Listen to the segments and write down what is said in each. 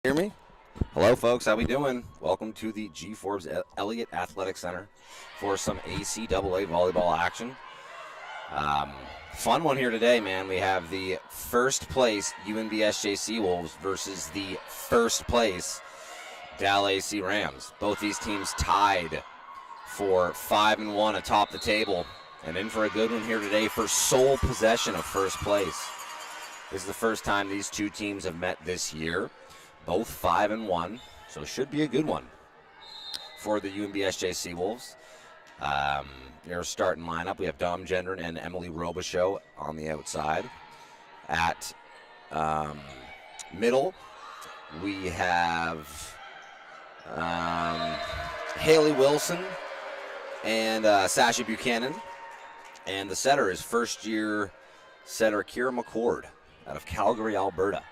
Hear me? Hello, folks. How we doing? Welcome to the G. Forbes Elliott Athletic Center for some ACAA volleyball action. Fun one here today, man. We have the first place UNBSJ Seawolves versus the first place DAL AC Rams. Both these teams tied for 5-1 atop the table, and in for a good one here today for sole possession of first place. This is the first time these two teams have met this year. Both 5-1, so should be a good one for the UNBSJ Seawolves. Their starting lineup, we have Dom Gendron and Emily Robichaux on the outside. At middle, we have Haley Wilson and Sasha Buchanan. And the setter is first-year setter Kira McCord out of Calgary, Alberta.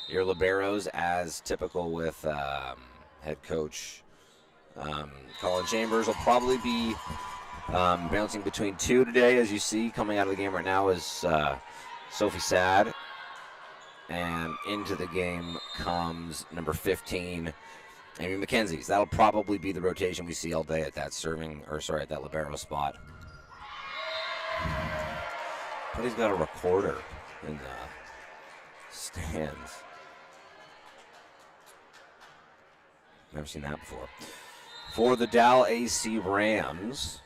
Your liberos, as typical with head coach Colin Chambers, will probably be bouncing between two today. As you see, coming out of the game right now is Sophie Sad. And into the game comes number 15, Amy McKenzie. That'll probably be the rotation we see all day at that at that libero spot. But he's got a recorder in the stands. Never seen that before. For the DAL AC Rams,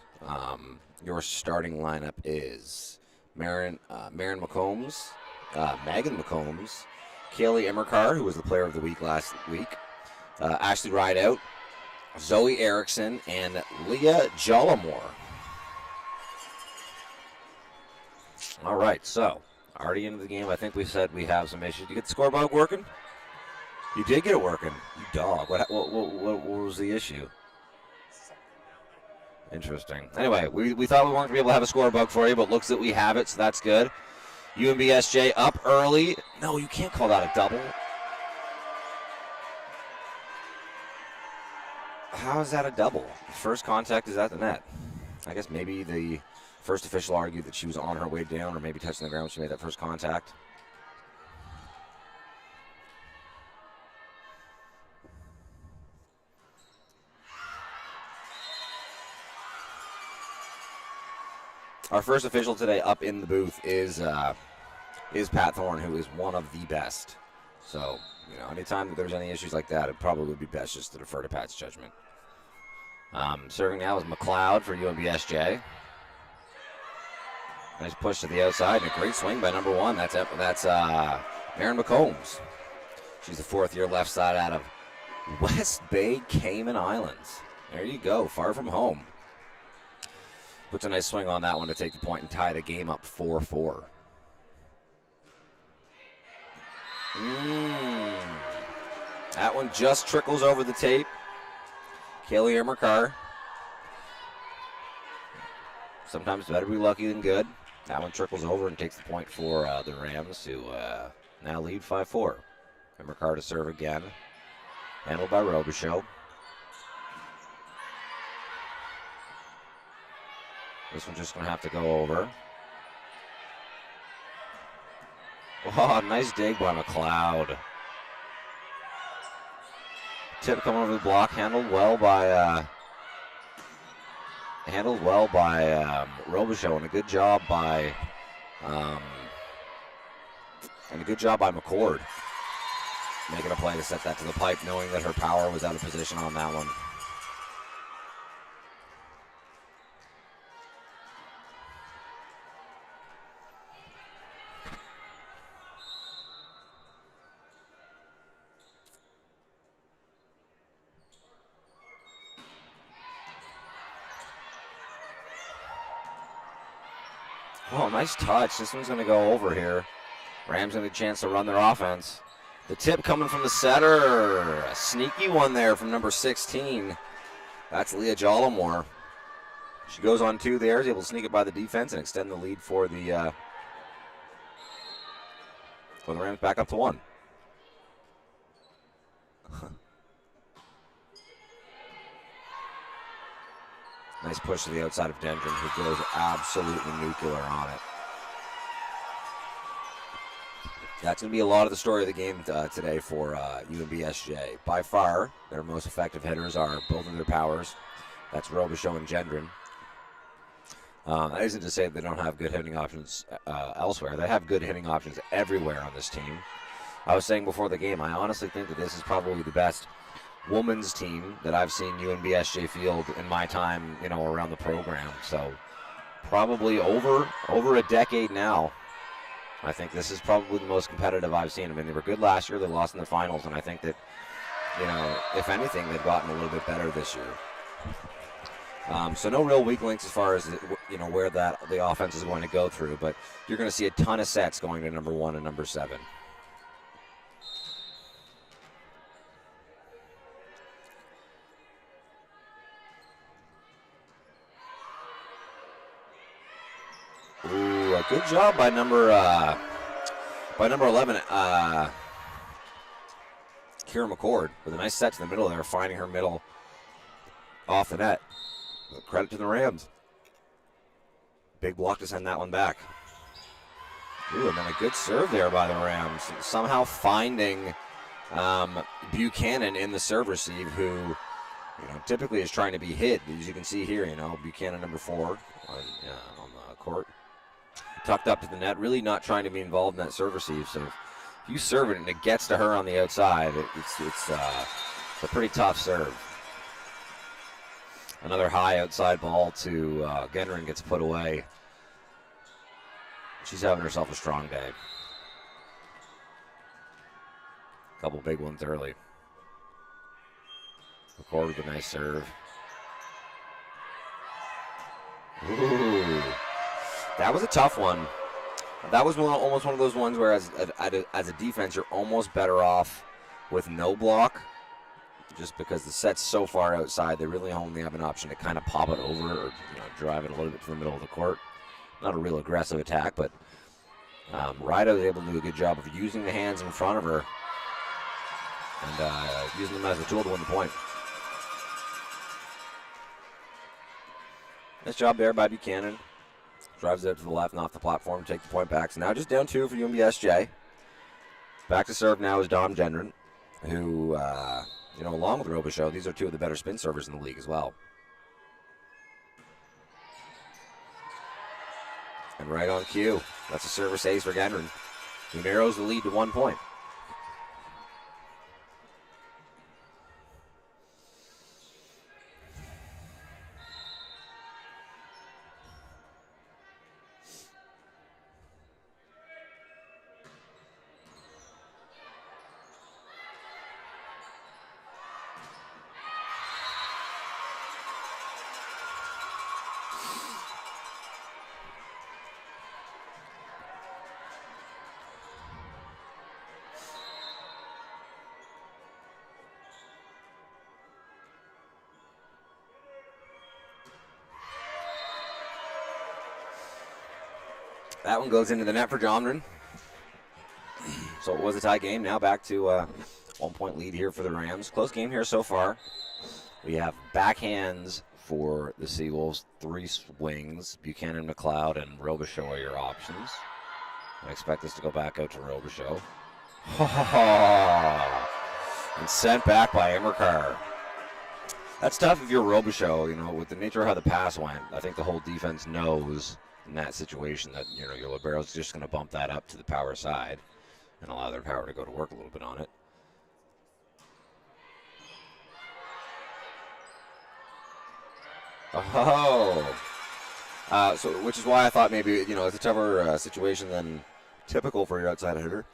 your starting lineup is Megan McCombs, Kaylee Emmerkar, who was the player of the week last week, Ashley Rideout, Zoe Erickson, and Leah Jollimore. All right, so already into the game. I think we said we have some issues. You get the scoreboard working? You did get it working, you dog. What was the issue? Interesting. Anyway, we thought we weren't going to be able to have a score bug for you, but looks that we have it, so that's good. UNBSJ up early. No, you can't call that a double. How is that a double? First contact is at the net. I guess maybe the first official argued that she was on her way down or maybe touching the ground when she made that first contact. Our first official today up in the booth is Pat Thorne, who is one of the best. So, anytime that there's any issues like that, it probably would be best just to defer to Pat's judgment. Serving now is McLeod for UNBSJ. Nice push to the outside and a great swing by number one. That's Maren McCombs. She's the fourth-year left side out of West Bay, Cayman Islands. There you go, far from home. Puts a nice swing on that one to take the point and tie the game up 4-4. That one just trickles over the tape. Kaylee Emmerkar. Sometimes better be lucky than good. That one trickles over and takes the point for the Rams, who now lead 5-4. Emmerkar to serve again. Handled by Robichaux. This one's just going to have to go over. Oh, nice dig by McLeod. Tip coming over the block, handled well by Robichaux, and a good job by McCord, making a play to set that to the pipe, knowing that her power was out of position on that one. Oh, nice touch. This one's going to go over here. Rams going to get a chance to run their offense. The tip coming from the setter. A sneaky one there from number 16. That's Leah Jollimore. She goes on two there. Is able to sneak it by the defense and extend the lead for the Rams back up to one. Nice push to the outside of Dendron, who goes absolutely nuclear on it. That's going to be a lot of the story of the game today for UNBSJ. By far, their most effective hitters are both of their powers. That's Robichaud and Gendron. That isn't to say that they don't have good hitting options elsewhere. They have good hitting options everywhere on this team. I was saying before the game, I honestly think that this is probably the best women's team that I've seen UNBSJ field in my time, around the program. So probably over a decade now. I think this is probably the most competitive I've seen. I mean, they were good last year. They lost in the finals, and I think that, if anything, they've gotten a little bit better this year. So no real weak links as far as, where the offense is going to go through. But you're going to see a ton of sets going to number 1 and number 7. Ooh, a good job by number 11, Kira McCord, with a nice set to the middle there, finding her middle off the net. Credit to the Rams. Big block to send that one back. Ooh, and then a good serve there by the Rams. Somehow finding Buchanan in the serve receive, who, typically is trying to be hit. As you can see here, Buchanan number 4 on the court. Tucked up to the net, really not trying to be involved in that serve receive. So if you serve it and it gets to her on the outside, it's a pretty tough serve. Another high outside ball to Gendron gets put away. She's having herself a strong day. Couple big ones early. McCord with a nice serve. Ooh. That was a tough one. That was almost one of those ones where as a defense, you're almost better off with no block, just because the set's so far outside. They really only have an option to kind of pop it over or drive it a little bit to the middle of the court. Not a real aggressive attack, but Ryder was able to do a good job of using the hands in front of her and using them as a tool to win the point. Nice job there by Buchanan. Drives it to the left and off the platform to take the point back. So now just down 2 for UNBSJ. Back to serve now is Dom Gendron, who, along with Robichaud, these are 2 of the better spin servers in the league as well. And right on cue, that's a service ace for Gendron, who narrows the lead to 1 point. That one goes into the net for Jomdren. So it was a tie game. Now back to 1 point lead here for the Rams. Close game here so far. We have backhands for the Seawolves, 3 swings. Buchanan, McLeod, and Robichaud are your options. I expect this to go back out to Robichaud. And sent back by Emmercar. That's tough if you're Robichaud, with the nature of how the pass went. I think the whole defense knows in that situation that, your libero's just going to bump that up to the power side and allow their power to go to work a little bit on it. Which is why I thought maybe, it's a tougher situation than typical for your outside hitter.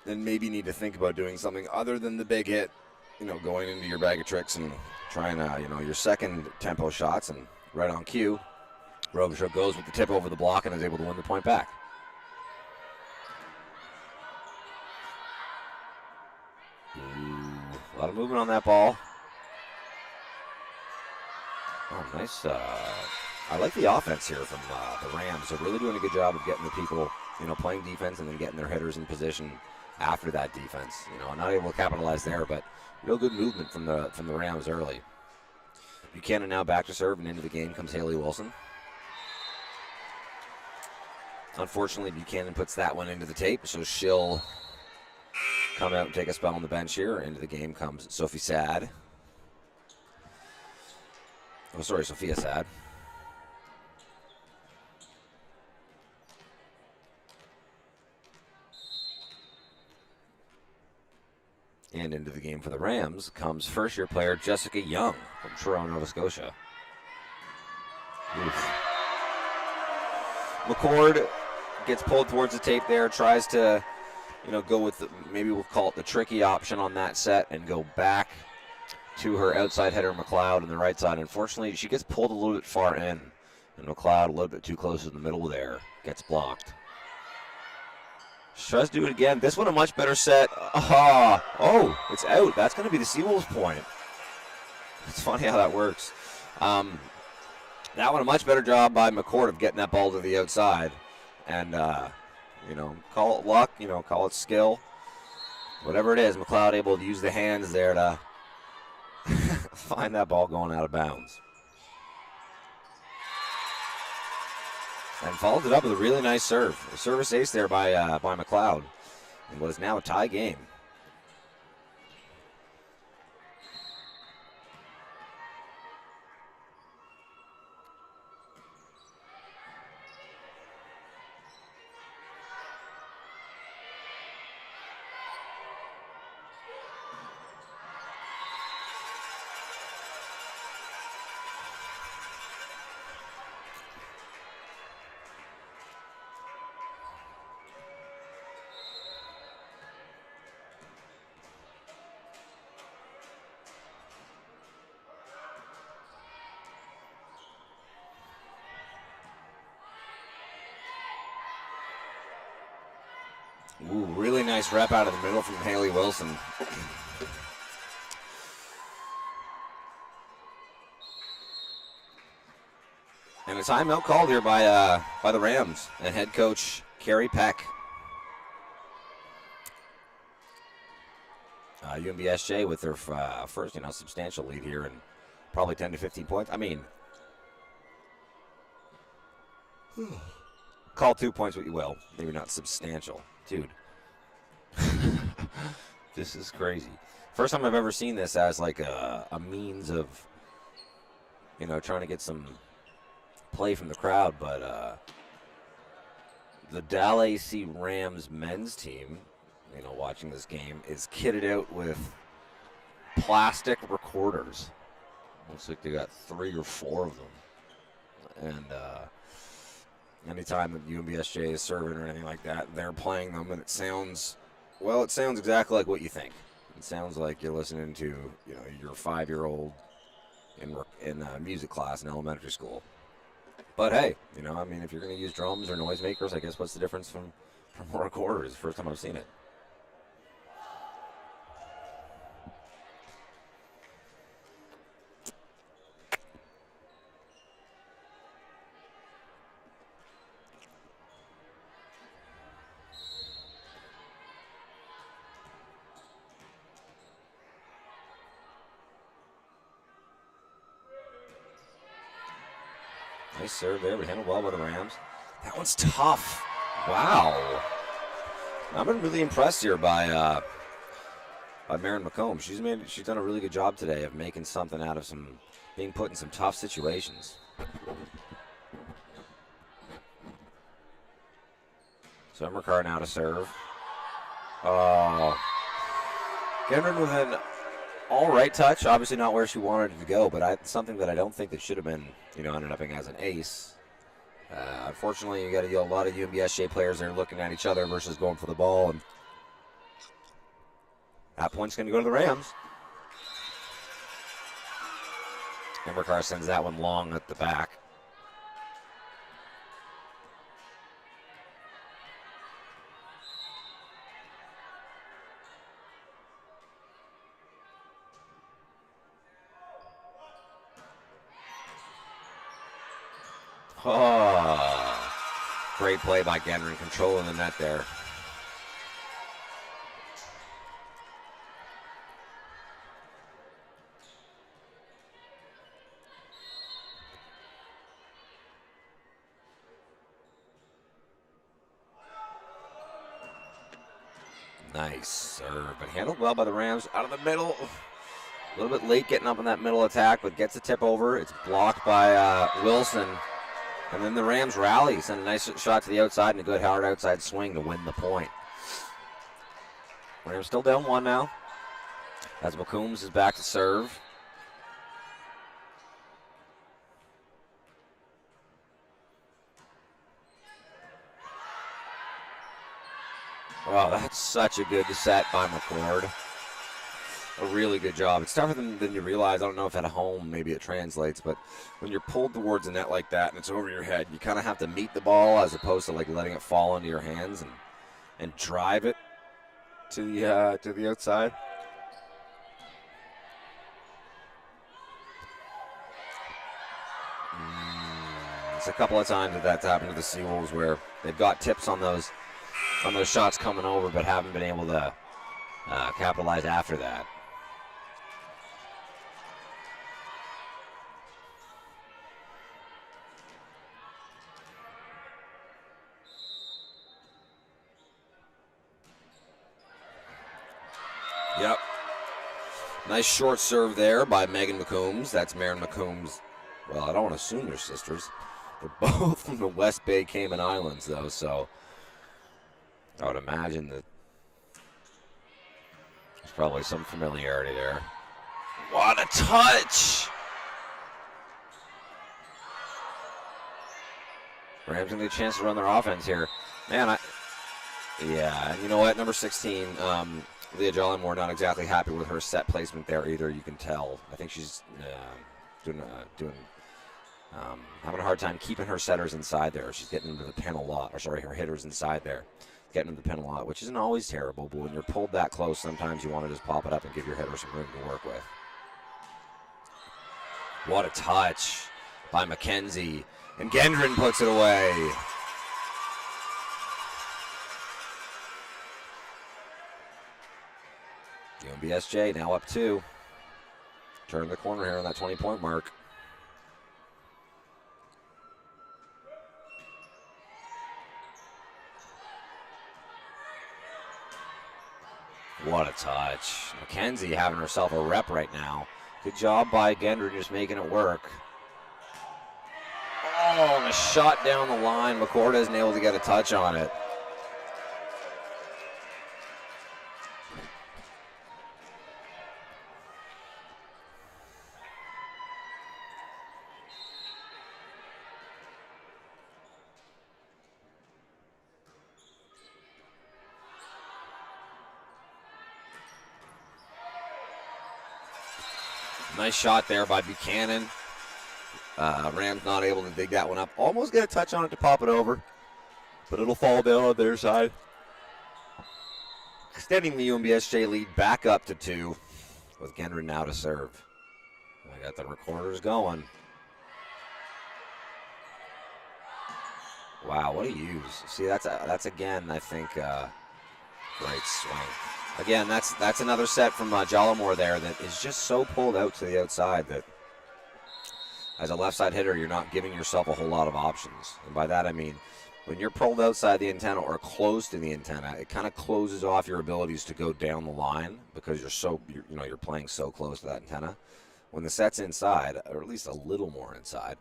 Then maybe you need to think about doing something other than the big hit, going into your bag of tricks and trying, your second tempo shots, and right on cue, Robichaud goes with the tip over the block and is able to win the point back. Ooh, a lot of movement on that ball. Oh, nice. I like the offense here from the Rams. They're really doing a good job of getting the people, playing defense and then getting their hitters in position after that defense. Not able to capitalize there, but real good movement from the Rams early. Buchanan now back to serve, and into the game comes Haley Wilson. Unfortunately, Buchanan puts that one into the tape, so she'll come out and take a spell on the bench here. Into the game comes Sophie Sad. Oh, sorry, Sophia Sad. And into the game for the Rams comes first-year player Jessica Young from Toronto, Nova Scotia. Oof. McCord gets pulled towards the tape there, tries to, go with maybe we'll call it the tricky option on that set and go back to her outside header McLeod on the right side. Unfortunately, she gets pulled a little bit far in, and McLeod a little bit too close in the middle there, gets blocked. She tries to do it again. This one a much better set. Oh, it's out. That's going to be the Seawolves point. It's funny how that works. That one a much better job by McCord of getting that ball to the outside. And, call it luck, call it skill. Whatever it is, McLeod able to use the hands there to find that ball going out of bounds. And followed it up with a really nice serve. A service ace there by McLeod. And what is now a tie game. Ooh, really nice rep out of the middle from Haley Wilson. And a timeout called here by the Rams and head coach Carrie Peck. UNBSJ with their first, substantial lead here and probably 10 to 15 points. I mean, call 2 points what you will. Maybe not substantial. Dude, this is crazy. First time I've ever seen this as like a means of, trying to get some play from the crowd. But the DAL AC Rams men's team, watching this game, is kitted out with plastic recorders. Looks like they got 3 or 4 of them. And anytime that UNBSJ is serving or anything like that, they're playing them, and it sounds exactly like what you think. It sounds like you're listening to, your 5-year-old in music class in elementary school. But hey, if you're going to use drums or noisemakers, I guess what's the difference from recorders? First time I've seen it. Nice serve there, but handled well by the Rams. That one's tough. Wow. I've been really impressed here by Maren McComb. She's done a really good job today of making something out of being put in some tough situations. So Emmercar now to serve. Oh. Cameron with an all right touch. Obviously not where she wanted it to go, but something that I don't think that should have been, ended up as an ace. Unfortunately, you got a lot of UNBSJ players there looking at each other versus going for the ball, and that point's going to go to the Rams. Emmercar sends that one long at the back. Oh, great play by Genrin, controlling the net there. Nice serve, but handled well by the Rams. Out of the middle. A little bit late getting up in that middle attack, but gets a tip over. It's blocked by Wilson. And then the Rams rally, send a nice shot to the outside and a good hard outside swing to win the point. Rams still down 1 now, as McCombs is back to serve. Oh, that's such a good set by McCord. A really good job. It's tougher than you realize. I don't know if at home maybe it translates, but when you're pulled towards the net like that and it's over your head, you kind of have to meet the ball as opposed to like letting it fall into your hands and drive it to the outside. It's a couple of times that's happened to the Seawolves where they've got tips on those shots coming over, but haven't been able to capitalize after that. Yep. Nice short serve there by Megan McCombs. That's Maren McCombs. Well, I don't want to assume they're sisters. They're both from the West Bay Cayman Islands, though, so I would imagine that there's probably some familiarity there. What a touch! Rams gonna get a chance to run their offense here. Man, yeah, and you know what? Number 16, Leah Jollymore, not exactly happy with her set placement there either. You can tell. I think she's having a hard time keeping her setters inside there. She's getting into the pin a lot. Or sorry, her hitters inside there, getting into the pin a lot, which isn't always terrible. But when you're pulled that close, sometimes you want to just pop it up and give your hitter some room to work with. What a touch by McKenzie. And Gendron puts it away. UNBSJ now up 2. Turn the corner here on that 20-point mark. What a touch. McKenzie having herself a rep right now. Good job by Gendron just making it work. Oh, and a shot down the line. McCord isn't able to get a touch on it. Nice shot there by Buchanan. Rams not able to dig that one up. Almost get a touch on it to pop it over, but it'll fall down on their side. Extending the UNBSJ lead back up to 2 with Gendron now to serve. I got the recorders going. Wow, what a use. See, that's again, I think, great swing. Again, that's another set from Jollymore there that is just so pulled out to the outside that as a left side hitter, you're not giving yourself a whole lot of options. And by that I mean, when you're pulled outside the antenna or close to the antenna, it kind of closes off your abilities to go down the line because you're playing so close to that antenna. When the set's inside, or at least a little more inside,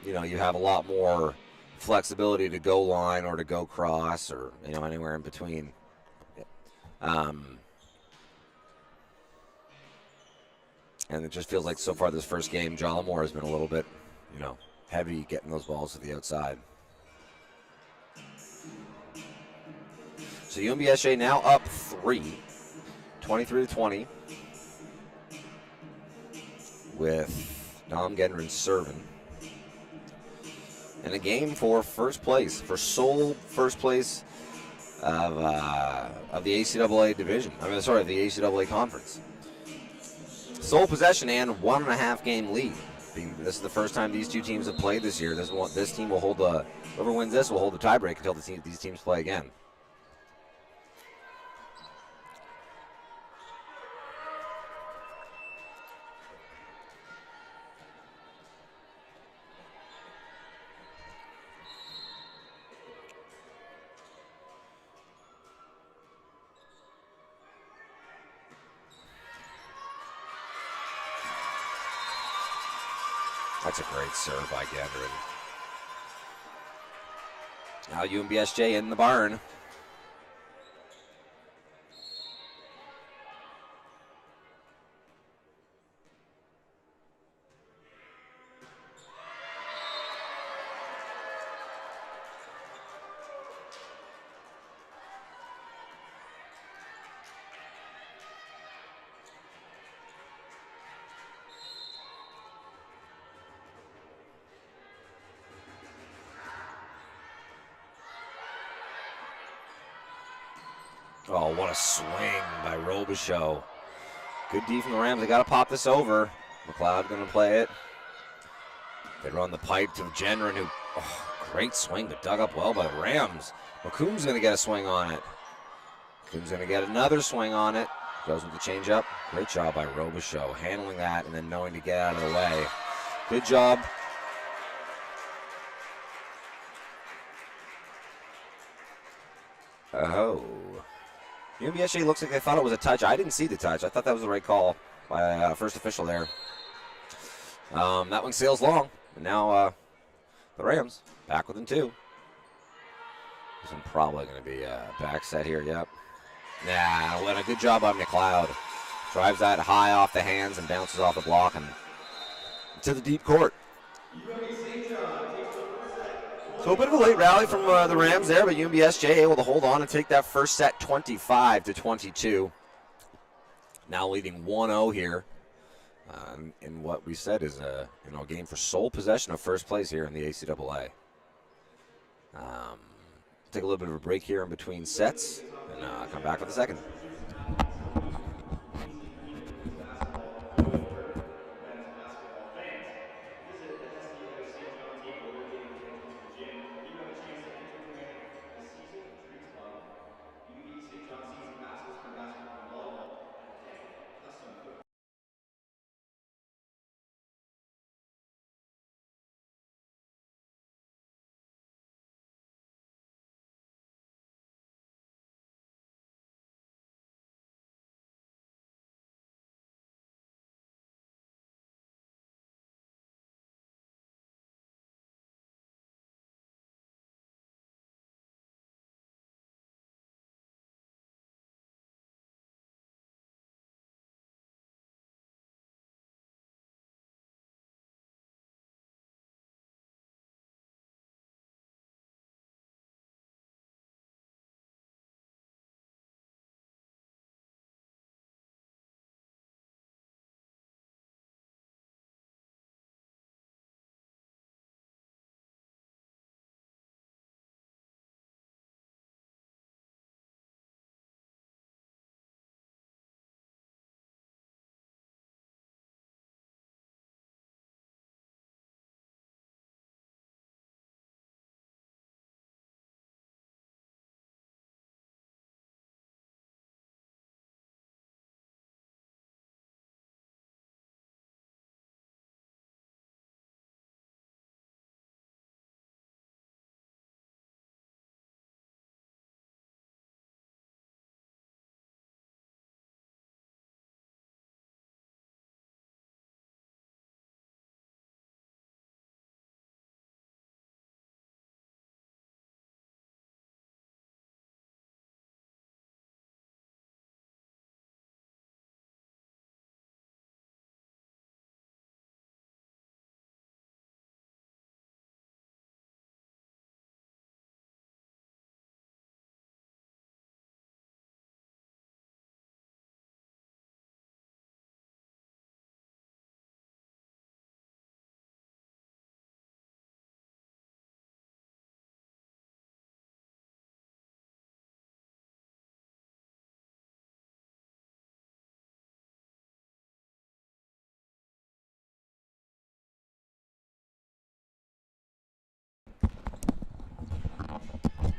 you have a lot more flexibility to go line or to go cross or anywhere in between. And it just feels like so far this first game, Jollymore has been a little bit, heavy getting those balls to the outside. So UNBSJ now up 3, 23-20, with Dom Gendron serving. In a game for first place, for sole first place of the ACAA division. The ACAA conference. Sole possession and 1.5 game lead. This is the first time these two teams have played this year. This team will hold whoever wins this will hold the tiebreak until these teams play again. That's a great serve by Gendron. Now UNBSJ in the barn. Oh, what a swing by Robichaux. Good D from the Rams. They got to pop this over. McLeod going to play it. They run the pipe to Gendron, who, great swing, but dug up well by the Rams. McComb's going to get a swing on it. McComb's going to get another swing on it. Goes with the changeup. Great job by Robichaux, handling that and then knowing to get out of the way. Good job. Oh. UNBSJ looks like they thought it was a touch. I didn't see the touch. I thought that was the right call by first official there. That one sails long. And now the Rams back within 2. This one probably going to be a back set here. Yep. Nah, what a good job by McLeod. Drives that high off the hands and bounces off the block and to the deep court. So a bit of a late rally from the Rams there, but UNBSJ able to hold on and take that first set 25-22. Now leading 1-0 here in what we said is a game for sole possession of first place here in the ACAA. Take a little bit of a break here in between sets and come back with the second.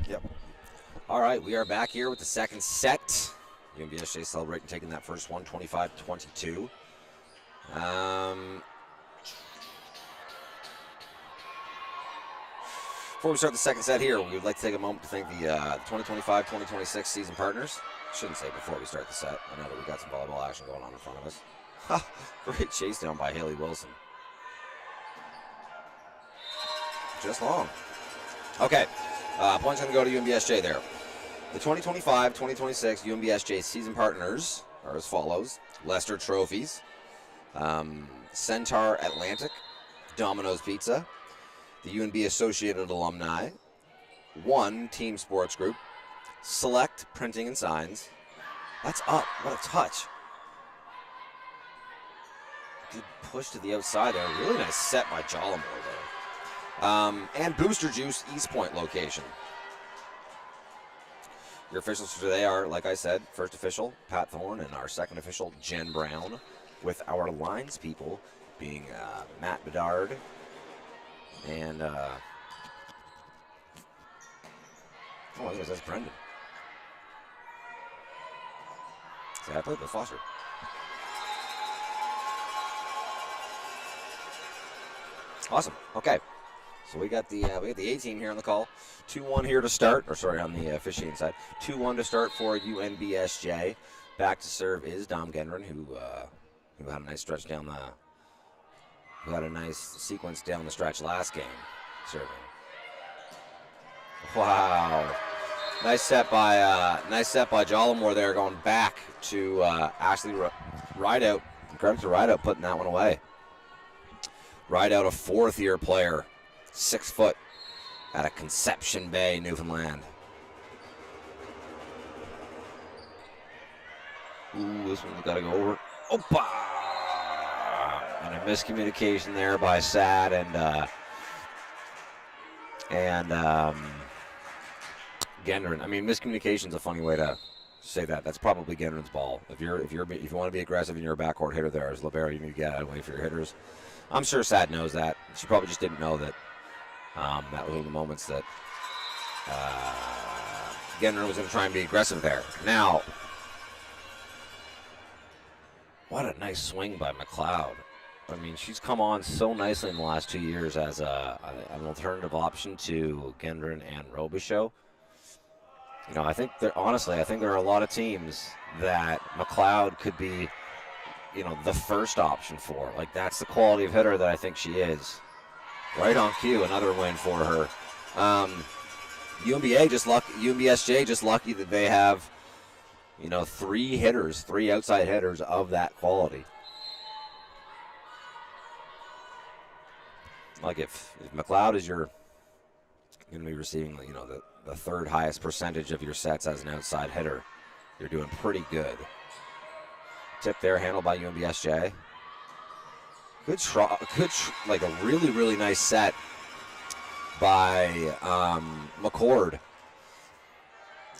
Yep. All right, we are back here with the second set. UNBSJ celebrating taking that first one, 25-22. Before we start the second set here, we would like to take a moment to thank the 2025-2026 season partners. Shouldn't say before we start the set. I know that we got some volleyball action going on in front of us. Great chase down by Haley Wilson. Just long. Okay. Points going to go to UNBSJ there. The 2025-2026 UNBSJ season partners are as follows. Lester Trophies, Centaur Atlantic, Domino's Pizza, the UNB Associated Alumni, One Team Sports Group, Select Printing and Signs. That's up. What a touch. Good push to the outside there. Really nice set by Jollimore there. And Booster Juice East Point location. Your officials for today are, like I said, first official, Pat Thorne, and our second official, Jen Brown, with our lines people being Matt Bedard and, oh, I guess that's Brendan. See, I played with Foster. Awesome. Okay. So we got the A team here on the call. 2-1 here to start, or sorry, on the officiating side. 2-1 to start for UNBSJ. Back to serve is Dom Gendron, who had a nice stretch down the, who had a nice sequence down the stretch last game, serving. Wow, nice set by Jollimore there, going back to Ashley Rideout. Credit to Rideout putting that one away. Rideout, a fourth-year player, 6 foot, out of Conception Bay, Newfoundland. Ooh, this one's got to go over. Opa! And a miscommunication there by Sad and Gendron. I mean, miscommunication's a funny way to say that. That's probably Gendron's ball. If you want to be aggressive and you're a backcourt hitter there as libero, you need to get out of the way for your hitters. I'm sure Sad knows that. She probably just didn't know that. That was one of the moments that Gendron was going to try and be aggressive there. Now, what a nice swing by McLeod. I mean, she's come on so nicely in the last 2 years as an alternative option to Gendron and Robichaud. You know, I think there are a lot of teams that McLeod could be, you know, the first option for. Like, that's the quality of hitter that I think she is. Right on cue, another win for her. UNBSJ just lucky that they have, you know, three outside hitters of that quality. Like if McLeod is going to be receiving, you know, the third highest percentage of your sets as an outside hitter, you're doing pretty good. Tip there, handled by UNBSJ. Like a really, really nice set by McCord.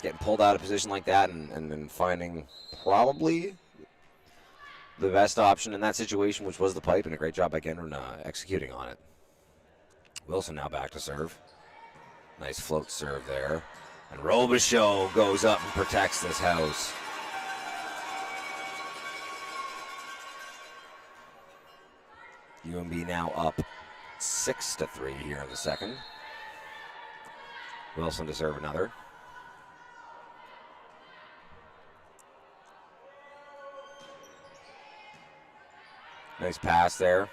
Getting pulled out of position like that and then finding probably the best option in that situation, which was the pipe, and a great job by Gendron executing on it. Wilson now back to serve. Nice float serve there. And Robichaud goes up and protects this house. UNB now up 6-3 here in the second. Wilson to serve another. Nice pass there.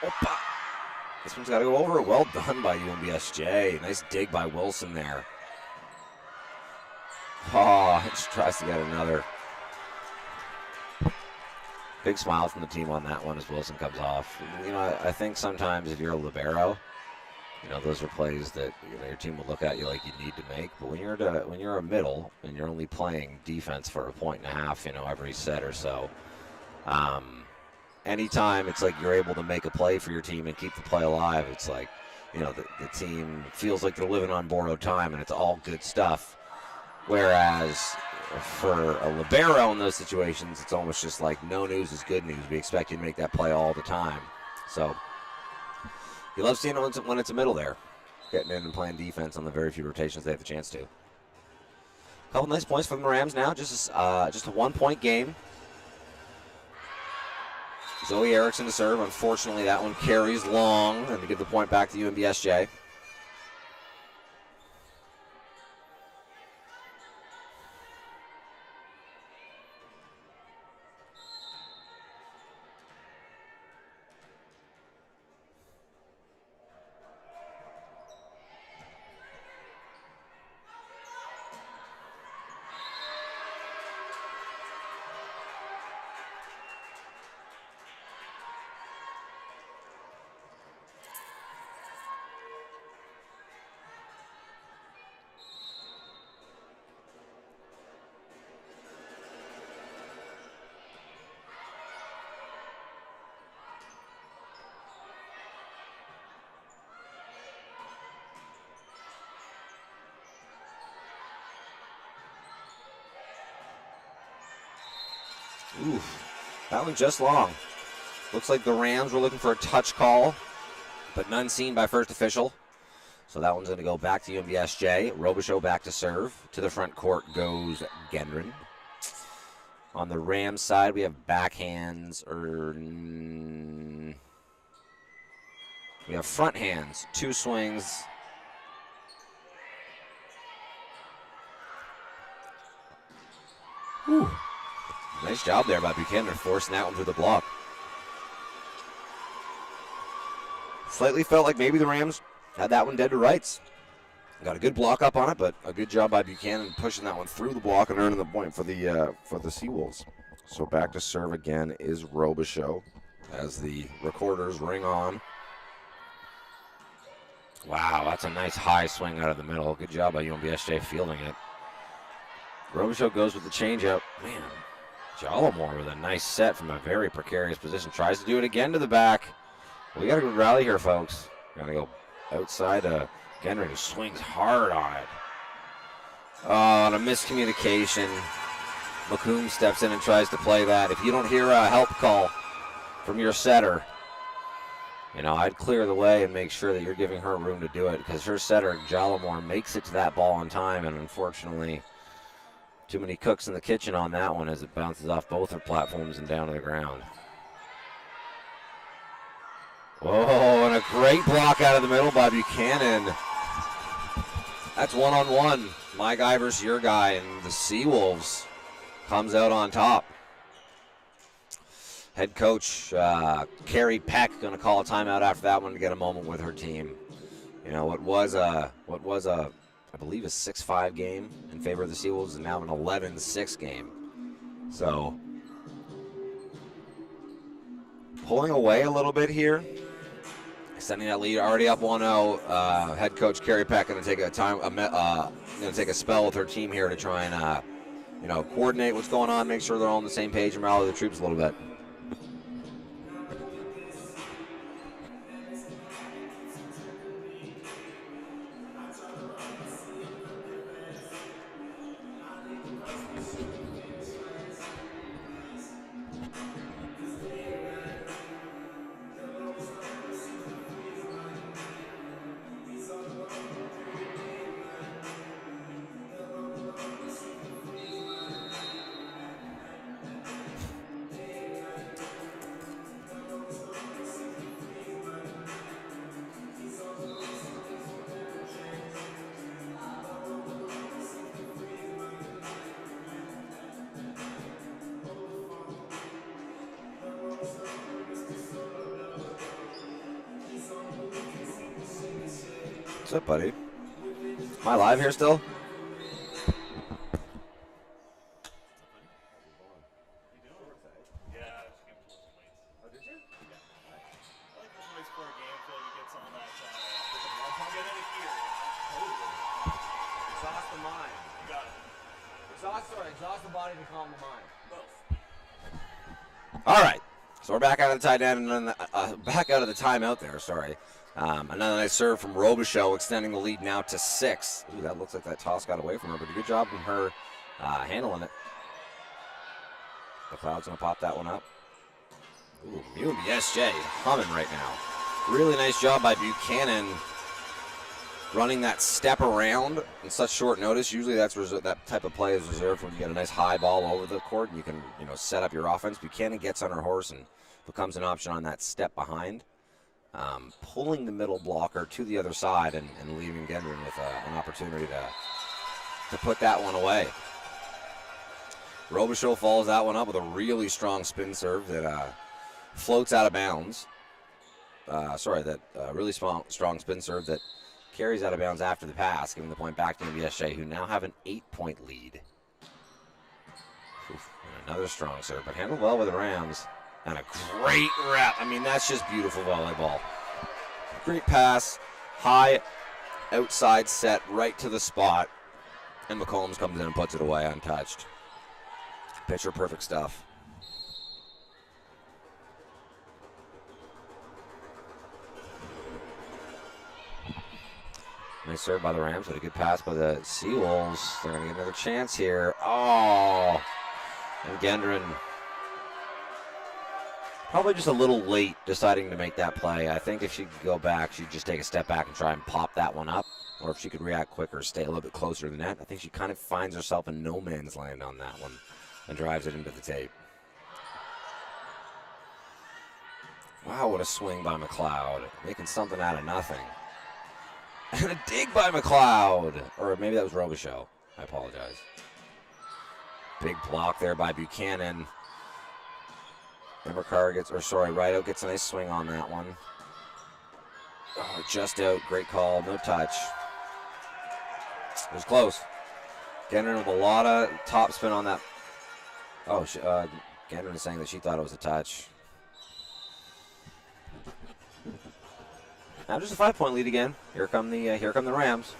Opa! This one's got to go over. Well done by UNBSJ. Nice dig by Wilson there. Oh, he just tries to get another. Big smile from the team on that one as Wilson comes off. You know, I think sometimes if you're a libero, you know, those are plays that, you know, your team will look at you like you need to make. But when you're a middle and you're only playing defense for a point and a half, you know, every set or so, anytime it's like you're able to make a play for your team and keep the play alive, it's like, you know, the team feels like they're living on borrowed time and it's all good stuff. Whereas for a libero in those situations, it's almost just like no news is good news. We expect you to make that play all the time. So you love seeing it when it's a middle there, getting in and playing defense on the very few rotations they have the chance to. A couple nice points for the Rams now. Just a 1 point game. Zoe Erickson to serve. Unfortunately, that one carries long, and to give the point back to UNBSJ. Oof, that one just long. Looks like the Rams were looking for a touch call, but none seen by first official. So that one's going to go back to UNBSJ. Robichaux back to serve. To the front court goes Gendron. On the Rams side, we have backhands, we have front hands, 2 swings. Whew. Nice job there by Buchanan, forcing that one through the block. Slightly felt like maybe the Rams had that one dead to rights. Got a good block up on it, but a good job by Buchanan pushing that one through the block and earning the point for the Seawolves. So back to serve again is Robichaux as the recorders ring on. Wow, that's a nice high swing out of the middle. Good job by UNBSJ fielding it. Robichaux goes with the changeup. Man, Jallamore with a nice set from a very precarious position. Tries to do it again to the back. We got a good rally here, folks. Got to go outside. Gendron, who swings hard on it. Oh, and a miscommunication. McComb steps in and tries to play that. If you don't hear a help call from your setter, you know, I'd clear the way and make sure that you're giving her room to do it, because her setter, Jallamore, makes it to that ball on time, and unfortunately, too many cooks in the kitchen on that one as it bounces off both her platforms and down to the ground. Oh, and a great block out of the middle by Buchanan. That's one-on-one. My guy versus your guy, and the Seawolves comes out on top. Head coach Carrie Peck going to call a timeout after that one to get a moment with her team. You know, what was a I believe a 6-5 game in favor of the Seawolves is now an 11-6 game. So pulling away a little bit here. Extending that lead, already up 1-0. Head coach Carrie Peck going to take a spell with her team here to try and coordinate what's going on, make sure they're all on the same page, and rally the troops a little bit. What's up, buddy? Am I live here still? Exhaust the mind. You got it. Exhaust the body to calm the mind. Both. All right. So we're back out of the tight end and back out of the timeout there. Sorry. Another nice serve from Robichaux, extending the lead now to 6. Ooh, that looks like that toss got away from her, but a good job from her handling it. McLeod's going to pop that one up. Ooh, UNBSJ humming right now. Really nice job by Buchanan running that step around in such short notice. Usually that type of play is reserved when you get a nice high ball over the court and you can set up your offense. Buchanan gets on her horse and becomes an option on that step behind. Pulling the middle blocker to the other side and leaving Gendron with an opportunity to put that one away. Robichaux follows that one up with a really strong spin serve that floats out of bounds. Really strong spin serve that carries out of bounds after the pass, giving the point back to UNBSJ, who now have an 8-point lead. Oof, and another strong serve, but handled well with the Rams. And a great wrap. I mean, that's just beautiful volleyball. Great pass, high outside set right to the spot. And McCombs comes in and puts it away untouched. Picture perfect stuff. Nice serve by the Rams, but a good pass by the Seawolves. They're going to get another chance here. Oh! And Gendron Probably just a little late deciding to make that play. I think if she could go back, she'd just take a step back and try and pop that one up. Or if she could react quicker, stay a little bit closer to the net. I think she kind of finds herself in no man's land on that one and drives it into the tape. Wow, what a swing by McLeod. Making something out of nothing. And a dig by McLeod. Or maybe that was Robichaud. I apologize. Big block there by Buchanan. Rideout gets a nice swing on that one. Oh, just out. Great call. No touch. It was close. Gendron with a lot of topspin on that. Oh, Gendron is saying that she thought it was a touch. Now just a 5-point lead again. Here come the Rams.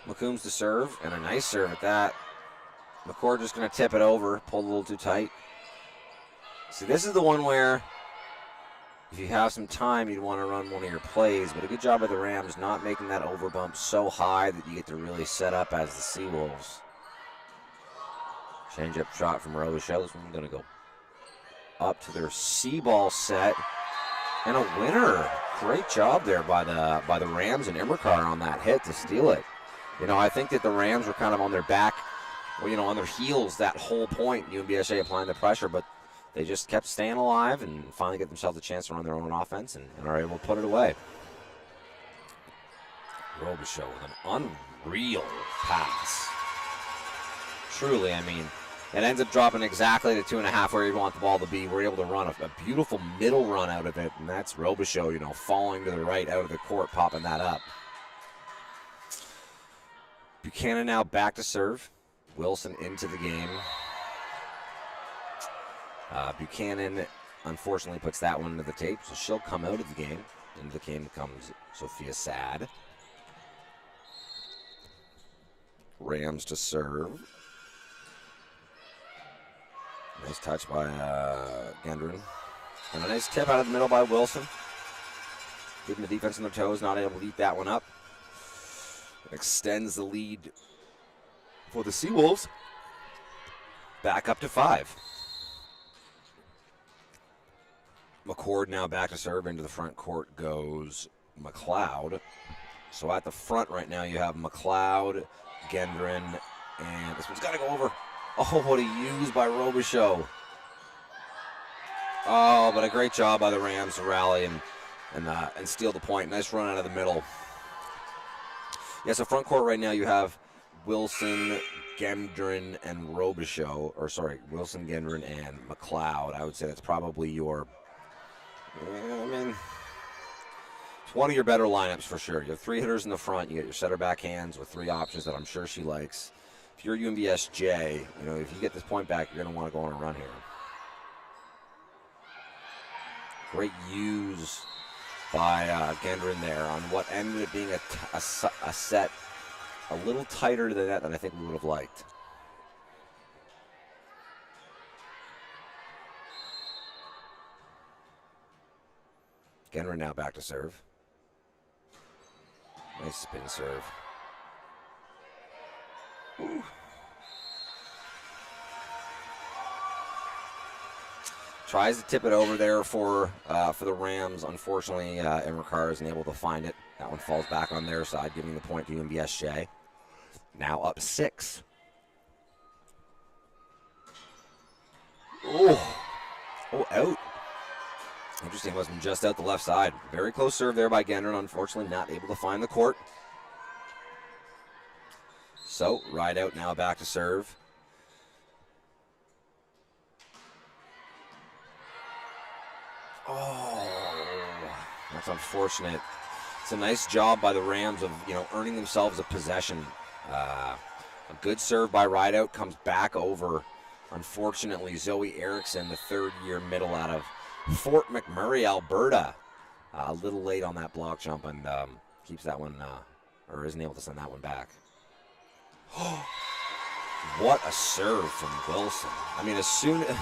McCombs to serve, and a nice serve at that. McCord just going to tip it over, pulled a little too tight. See, this is the one where if you have some time, you'd want to run one of your plays, but a good job by the Rams not making that overbump so high that you get to really set up as the Seawolves. Change-up shot from Robichaud. This one's going to go up to their C-ball set. And a winner. Great job there by the Rams and Immercar on that hit to steal it. You know, I think that the Rams were kind of on their back, on their heels that whole point. UNBSJ applying the pressure, but they just kept staying alive and finally get themselves a chance to run their own offense and are able to put it away. Robichaud with an unreal pass. Truly, I mean, it ends up dropping exactly to 2.5 where you want the ball to be. We're able to run a beautiful middle run out of it, and that's Robichaud, falling to the right out of the court, popping that up. Buchanan now back to serve. Wilson into the game. Buchanan, unfortunately, puts that one into the tape, so she'll come out of the game. Into the game comes Sophia Sad. Rams to serve. Nice touch by Gendron. And a nice tip out of the middle by Wilson. Keeping the defense on their toes, not able to eat that one up. Extends the lead for the Seawolves. Back up to 5. McCord now back to serve. Into the front court goes McLeod. So at the front right now you have McLeod, Gendron, and this one's got to go over. Oh, what a use by Robichaud. Oh, but a great job by the Rams to rally and steal the point. Nice run out of the middle. Yeah, so front court right now you have Wilson, Gendron, and Robichaud. Wilson, Gendron, and McLeod. I would say that's probably your, it's one of your better lineups for sure. You have 3 hitters in the front. You get your setter backhands with 3 options that I'm sure she likes. If you're UNBSJ, if you get this point back, you're going to want to go on a run here. Great use by Gendron there on what ended up being a set a little tighter than that than I think we would have liked. Gendron now back to serve. Nice spin serve. Ooh. Tries to tip it over there for the Rams. Unfortunately, Immercar isn't able to find it. That one falls back on their side, giving the point to UNBSJ. Now up 6. Oh, out. Interesting, wasn't just out the left side. Very close serve there by Gendron. Unfortunately, not able to find the court. So, Rideout now back to serve. Oh, that's unfortunate. It's a nice job by the Rams of, earning themselves a possession. A good serve by Rideout comes back over. Unfortunately, Zoe Erickson, the third-year middle out of Fort McMurray, Alberta. A little late on that block jump and keeps that one, or isn't able to send that one back. What a serve from Wilson. As soon as...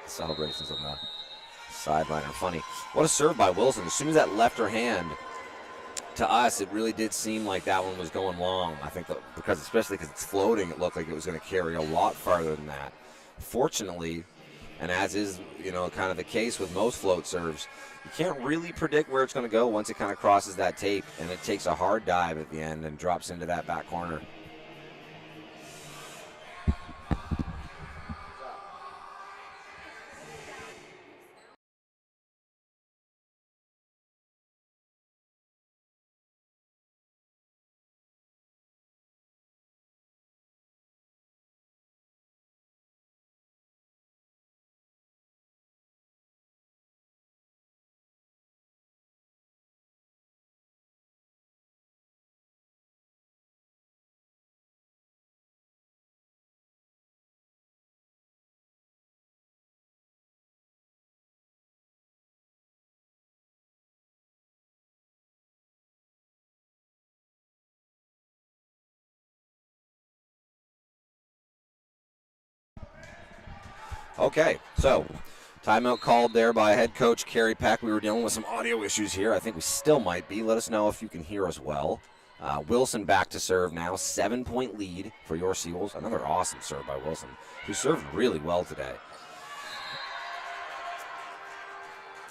celebrations on the sideline are funny. What a serve by Wilson. As soon as that left her hand, to us, it really did seem like that one was going long. I think especially because it's floating, it looked like it was going to carry a lot farther than that. Fortunately, And as is, kind of the case with most float serves, you can't really predict where it's going to go once it kind of crosses that tape, and it takes a hard dive at the end and drops into that back corner. Okay, so timeout called there by head coach Kerry Peck. We were dealing with some audio issues here. I think we still might be. Let us know if you can hear us well. Wilson back to serve now. 7-point lead for your Seawolves. Another awesome serve by Wilson, who served really well today.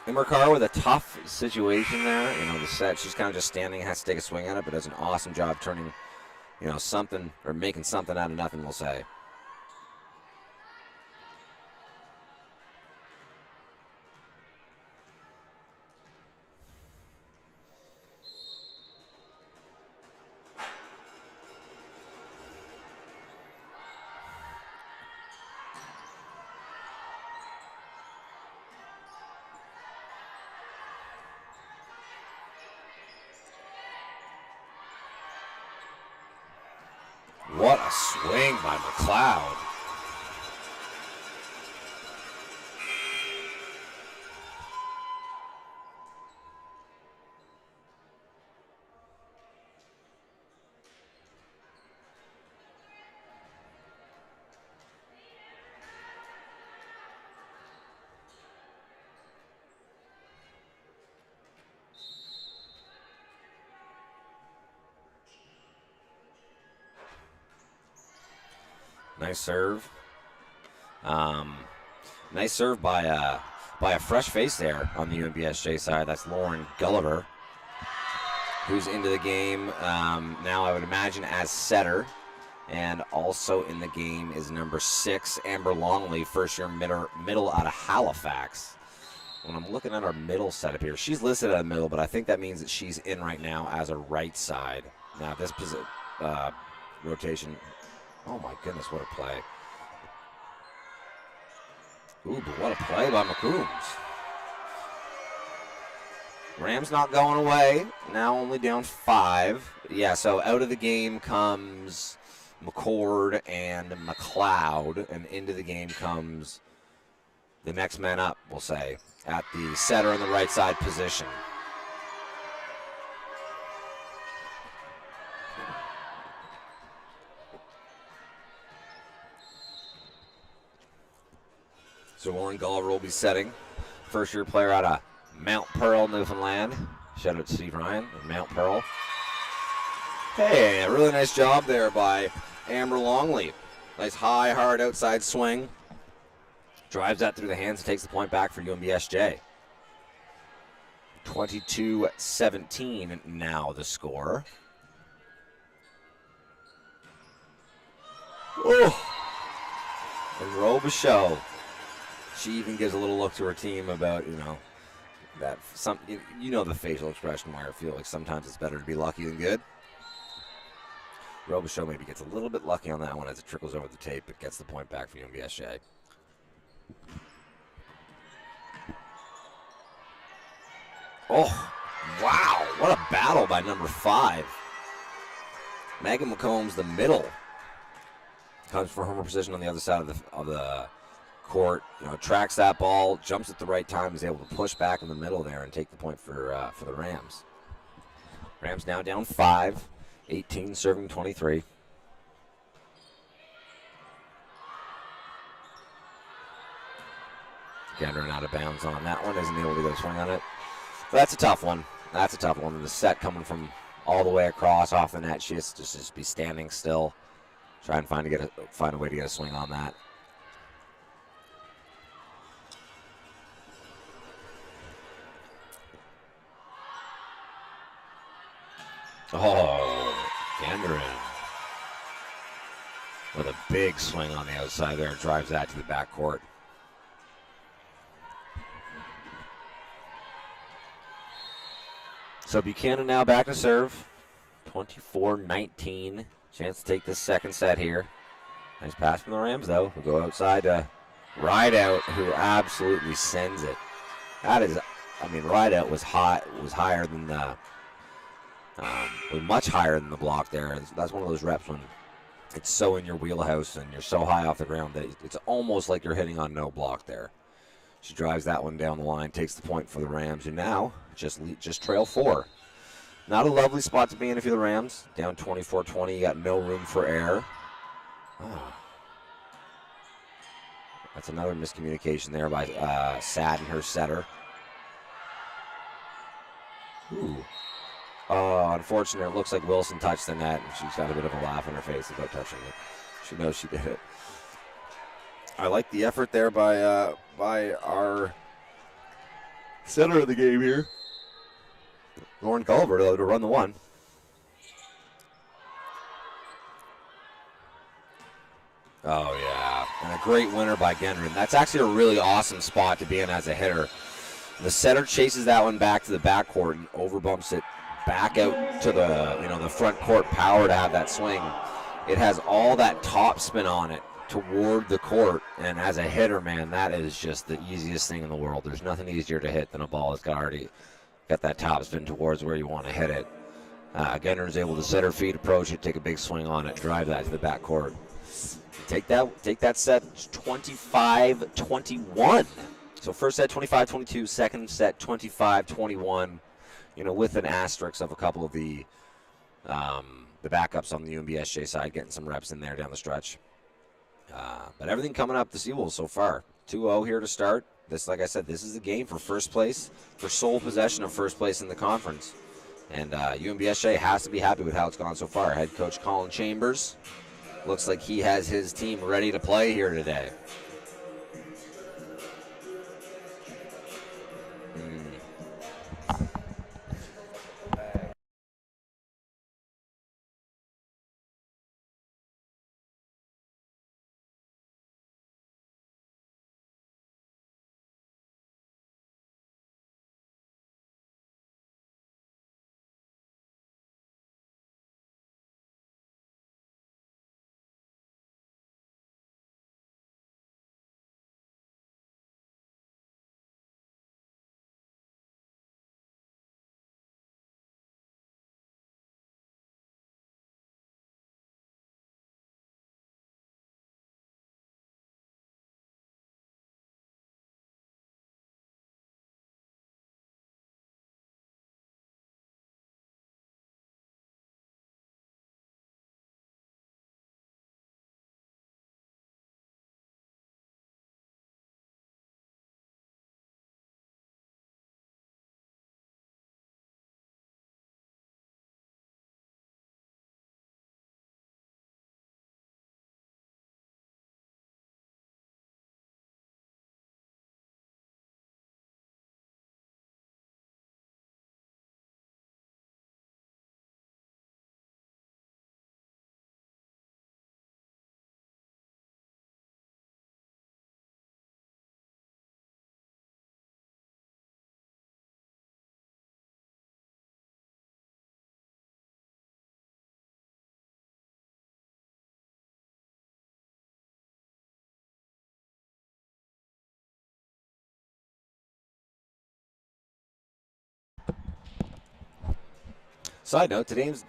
Immercar with a tough situation there. The set, she's kind of just standing, has to take a swing at it, but does an awesome job turning, something, or making something out of nothing, we'll say. What a swing by McLeod. Nice serve. Nice serve by a fresh face there on the UNBSJ side. That's Lauren Gulliver, who's into the game now, I would imagine, as setter. And also in the game is number 6, Amber Longley, first-year middle out of Halifax. When I'm looking at our middle setup here, she's listed at a middle, but I think that means that she's in right now as a right side. Now, this rotation, oh my goodness, what a play. Ooh, but what a play by McCombs. Rams not going away, now only down 5. Yeah, so out of the game comes McCord and McLeod, and into the game comes the next man up, we'll say, at the setter on the right side position. So Lauren Gulliver will be setting. First-year player out of Mount Pearl, Newfoundland. Shout out to Steve Ryan of Mount Pearl. Hey, a really nice job there by Amber Longley. Nice high, hard outside swing. Drives that through the hands and takes the point back for UNBSJ. 22-17 now the score. Oh, and Robichaud. She even gives a little look to her team about, that the facial expression where I feel like sometimes it's better to be lucky than good. Robichaud maybe gets a little bit lucky on that one as it trickles over the tape, but gets the point back for UNBSJ. Oh, wow. What a battle by number 5. Megan McCombs, the middle, comes from her position on the other side of the court. Tracks that ball, jumps at the right time, is able to push back in the middle there and take the point for the Rams. Rams now down 5, 18 serving 23. Gathering out of bounds on that one, isn't able to get a swing on it. But that's a tough one. That's a tough one. The set coming from all the way across off the net. She has to just be standing still. Try and find a way to get a swing on that. Oh, Gendron with a big swing on the outside there. Drives that to the backcourt. So Buchanan now back to serve. 24-19. Chance to take this second set here. Nice pass from the Rams, though. We'll go outside to Rideout, who absolutely sends it. That is, I mean, Rideout was higher than the, was much higher than the block there. That's one of those reps when it's so in your wheelhouse and you're so high off the ground that it's almost like you're hitting on no block there. She drives that one down the line, takes the point for the Rams, and now just trail 4. Not a lovely spot to be in if you're the Rams. Down 24-20, you got no room for error. Oh. That's another miscommunication there by Sad and her setter. Ooh. Oh, unfortunate. It looks like Wilson touched the net, and she's got a bit of a laugh on her face about touching it. She knows she did it. I like the effort there by our center of the game here, Lauren Culver, to run the one. Oh, yeah. And a great winner by Gendron. That's actually a really awesome spot to be in as a hitter. The setter chases that one back to the backcourt and overbumps it back out to the front court power to have that swing. It has all that top spin on it toward the court, and as a hitter, man, that is just the easiest thing in the world. There's nothing easier to hit than a ball that's already got that top spin towards where you want to hit it. Gendron's able to set her feet, approach it, take a big swing on it, drive that to the backcourt. Take that set 25-21. So first set 25-22, second set 25-21. With an asterisk of a couple of the backups on the UNBSJ side getting some reps in there down the stretch. But everything coming up the Seawolves so far. 2-0 here to start. This, like I said, this is the game for first place, for sole possession of first place in the conference. And UNBSJ has to be happy with how it's gone so far. Head coach Colin Chambers looks like he has his team ready to play here today. Side note, today's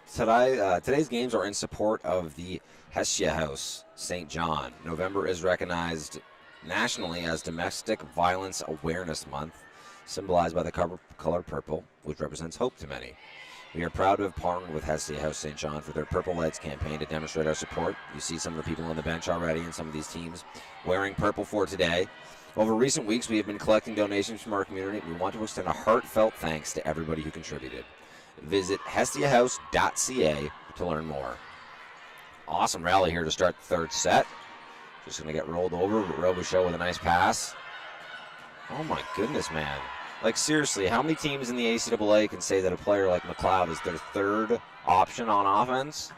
games are in support of the Hestia House, St. John. November is recognized nationally as Domestic Violence Awareness Month, symbolized by the color purple, which represents hope to many. We are proud to have partnered with Hestia House St. John for their Purple Lights campaign to demonstrate our support. You see some of the people on the bench already and some of these teams wearing purple for today. Over recent weeks, we have been collecting donations from our community. We want to extend a heartfelt thanks to everybody who contributed. Visit hestiahouse.ca to learn more. Awesome rally here to start the third set. Just going to get rolled over. Robichaux with a nice pass. Oh my goodness, man. Like, seriously, how many teams in the ACAA can say that a player like McLeod is their third option on offense?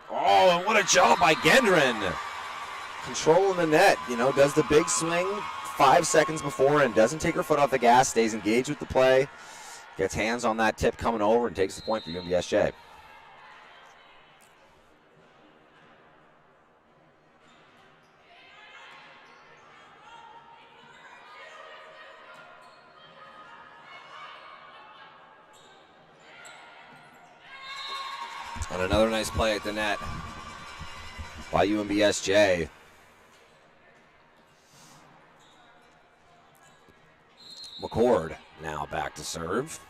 Oh, and what a job by Gendron. Controlling the net, does the big swing 5 seconds before and doesn't take her foot off the gas, stays engaged with the play, gets hands on that tip coming over and takes the point for UNBSJ. And another nice play at the net by UNBSJ. McCord now back to serve.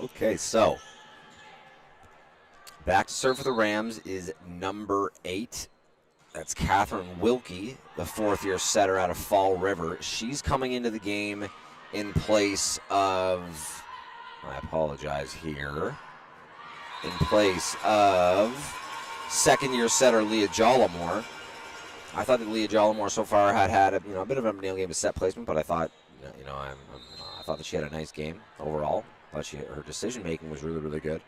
Okay, so back to serve for the Rams is number 8. That's Catherine Wilkie, the fourth-year setter out of Fall River. She's coming into the game in place of, I apologize here, in place of second-year setter Leah Jollimore. I thought that Leah Jollimore so far had a bit of a nail game of set placement, but I thought, I thought that she had a nice game overall. Thought her decision-making was really, really good.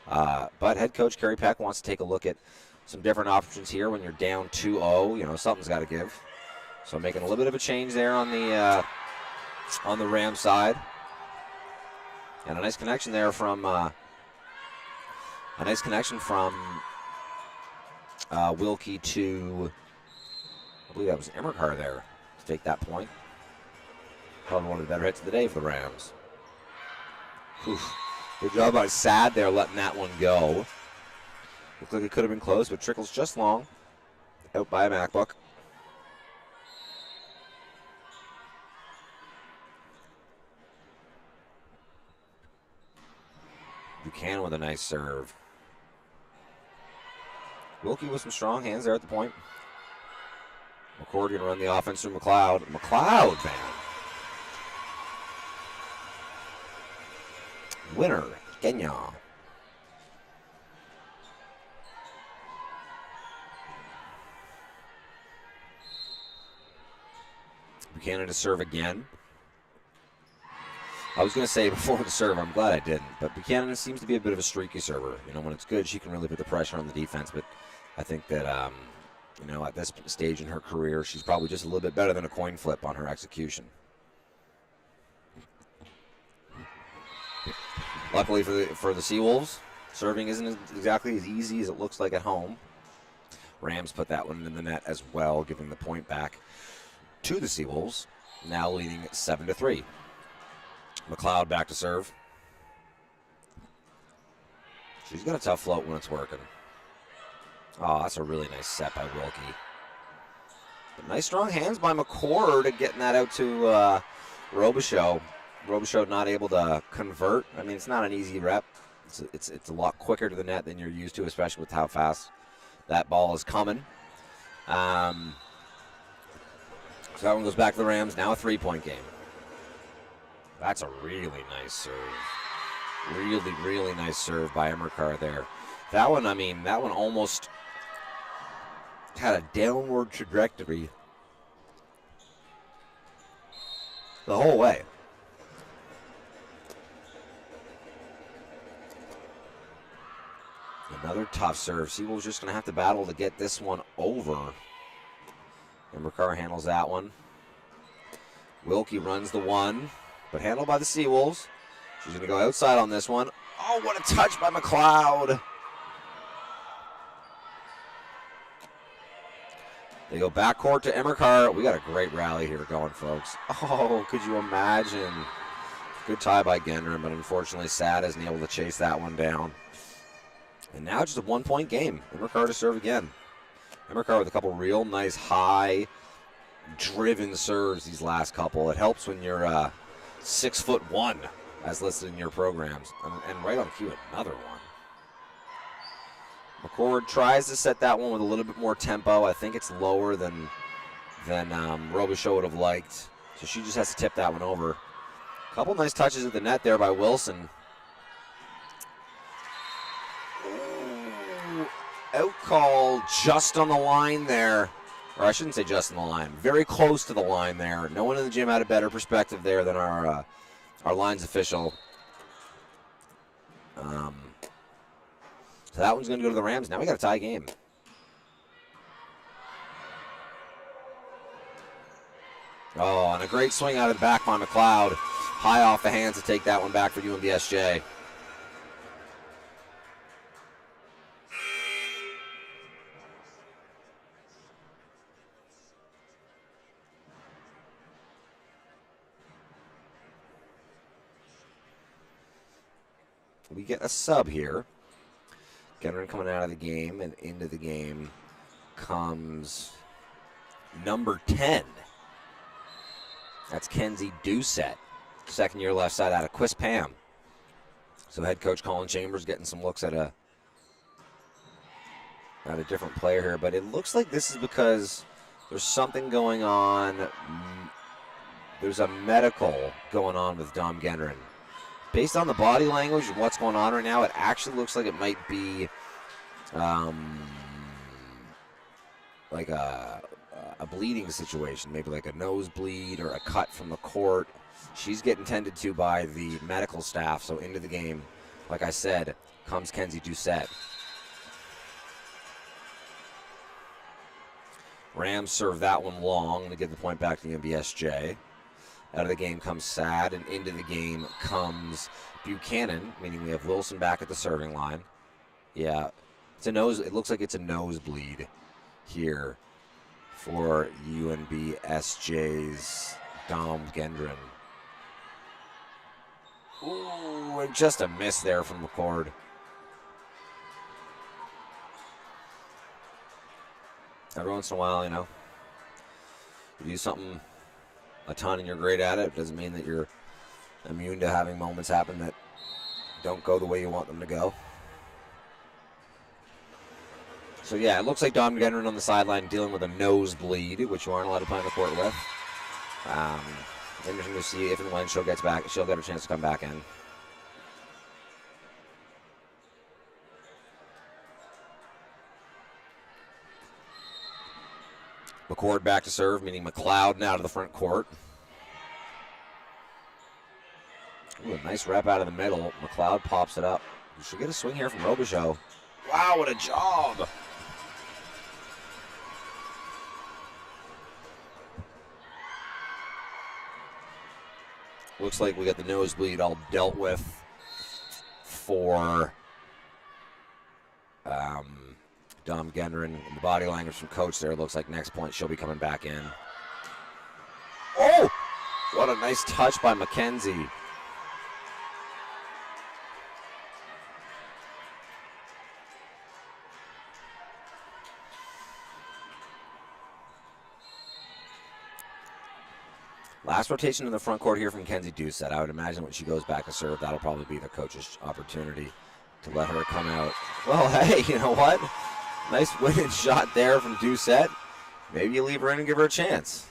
But head coach Carrie Peck wants to take a look at some different options here when you're down 2-0. Something's got to give. So making a little bit of a change there on the Ram side. And a nice connection there from Wilkie to, I believe that was Emmercar there to take that point. Probably one of the better hits of the day for the Rams. Oof. Good job by Sad there letting that one go. Looked like it could have been close, but trickles just long. Out by a MacBook. Buchanan with a nice serve. Wilkie with some strong hands there at the point. McCord going to run the offense through McLeod. McLeod, man. Winner, Kenya. Buchanan to serve again. I was going to say before the serve, I'm glad I didn't, but Buchanan seems to be a bit of a streaky server. When it's good, she can really put the pressure on the defense, but I think that, at this stage in her career, she's probably just a little bit better than a coin flip on her execution. Luckily for the Seawolves, serving isn't exactly as easy as it looks like at home. Rams put that one in the net as well, giving the point back to the Seawolves, now leading 7-3. McLeod back to serve. She's got a tough float when it's working. Oh, that's a really nice set by Wilkie. But nice strong hands by McCord getting that out to Robichaud. Robichaud not able to convert. I mean, it's not an easy rep. It's a lot quicker to the net than you're used to, especially with how fast that ball is coming. So that one goes back to the Rams. Now a 3-point game. That's a really nice serve. Really, really nice serve by Emmercar there. That one almost had a downward trajectory the whole way. Another tough serve. Seawolves just going to have to battle to get this one over. Emmercar handles that one. Wilkie runs the one, but handled by the Seawolves. She's going to go outside on this one. Oh, what a touch by McLeod. They go backcourt to Emmercar. We got a great rally here going, folks. Oh, could you imagine? Good tie by Gendron, but unfortunately Sad isn't able to chase that one down. And now just a 1-point game. Immercar to serve again. Immercar with a couple real nice high driven serves these last couple. It helps when you're 6'1", as listed in your programs. And right on cue, another one. McCord tries to set that one with a little bit more tempo. I think it's lower than Robichaud would have liked. So she just has to tip that one over. A couple nice touches at the net there by Wilson. Ooh, out call just on the line there. Or I shouldn't say just on the line. Very close to the line there. No one in the gym had a better perspective there than our lines official. So that one's going to go to the Rams. Now we got a tie game. Oh, and a great swing out of the back by McLeod. High off the hands to take that one back for UNBSJ. We get a sub here. Gendron coming out of the game, and into the game comes number 10. That's Kenzie Doucette. Second year left side out of Quispam. So head coach Colin Chambers getting some looks at a different player here. But it looks like this is because there's something going on. There's a medical going on with Dom Gendron. Based on the body language and what's going on right now, it actually looks like it might be like a bleeding situation, maybe like a nosebleed or a cut from the court. She's getting tended to by the medical staff, so into the game, like I said, comes Kenzie Doucette. Rams serve that one long to get the point back to the UNBSJ. Out of the game comes Sad, and into the game comes Buchanan, meaning we have Wilson back at the serving line. Yeah, it's a nose. It looks like it's a nosebleed here for UNBSJ's Dom Gendron. Ooh, and just a miss there from McCord. Every once in a while, you know, you do something a ton and you're great at it. It doesn't mean that you're immune to having moments happen that don't go the way you want them to go. So yeah, it looks like Dom Gendron on the sideline dealing with a nosebleed, which you aren't allowed to play on the court with. Interesting to see if and when she'll get back. She'll get a chance to come back in. McCord back to serve, meaning McLeod now to the front court. Ooh, a nice rep out of the middle. McLeod pops it up. We should get a swing here from Robichaud. Wow, what a job! Looks like we got the nosebleed all dealt with for Dom Gendron. And the body language from coach there looks like next point she'll be coming back in. Oh! What a nice touch by McKenzie. Last rotation in the front court here from Kenzie Doucette. I would imagine when she goes back to serve, that'll probably be the coach's opportunity to let her come out. Well, hey, you know what? Nice winning shot there from Doucette. Maybe you leave her in and give her a chance.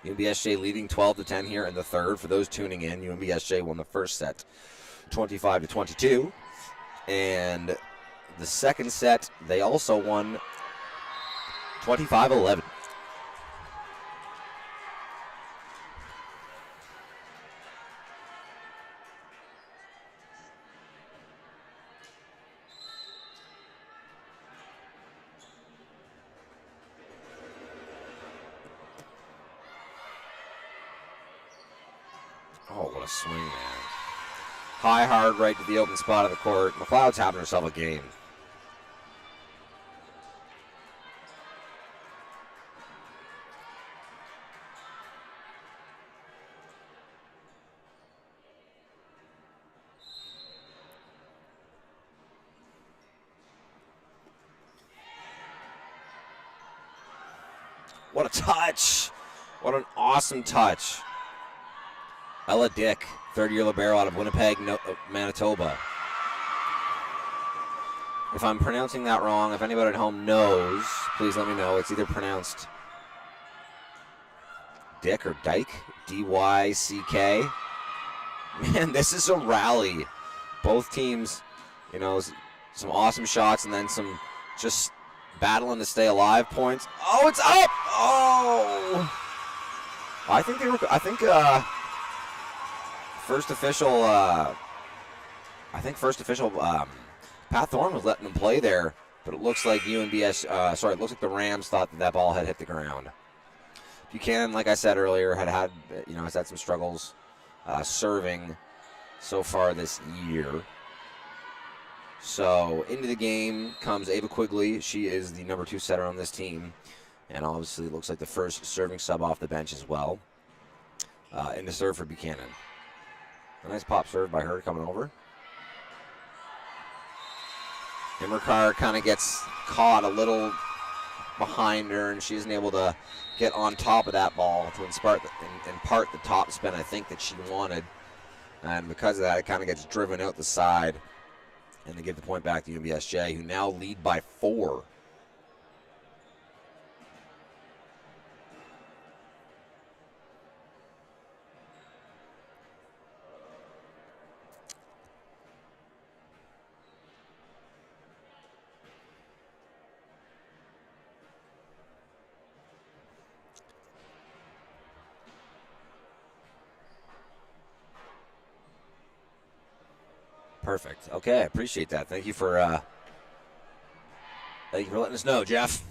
UNBSJ leading 12-10 here in the third. For those tuning in, UNBSJ won the first set 25-22. And the second set, they also won 25-11. Oh, what a swing, man. High, hard, right to the open spot of the court. McLeod's having herself a game. What a touch. What an awesome touch. Ella Dick, third-year libero out of Winnipeg, Manitoba. If I'm pronouncing that wrong, if anybody at home knows, please let me know. It's either pronounced Dick or Dyke, D-Y-C-K. Man, this is a rally. Both teams, you know, some awesome shots and then some just battling to stay alive points. Oh, it's up! Oh! I think first official, Pat Thorne was letting them play there, but it looks like it looks like the Rams thought that ball had hit the ground. Buchanan, like I said earlier, has had some struggles serving so far this year. So into the game comes Ava Quigley. She is the number 2 setter on this team, and obviously looks like the first serving sub off the bench as well. In the serve for Buchanan. A nice pop serve by her coming over. Himmerkar kind of gets caught a little behind her, and she isn't able to get on top of that ball to impart the top spin I think that she wanted. And because of that, it kind of gets driven out the side. And they give the point back to UNBSJ, who now lead by 4. Perfect. Okay, I appreciate that. Thank you for letting us know, Jeff.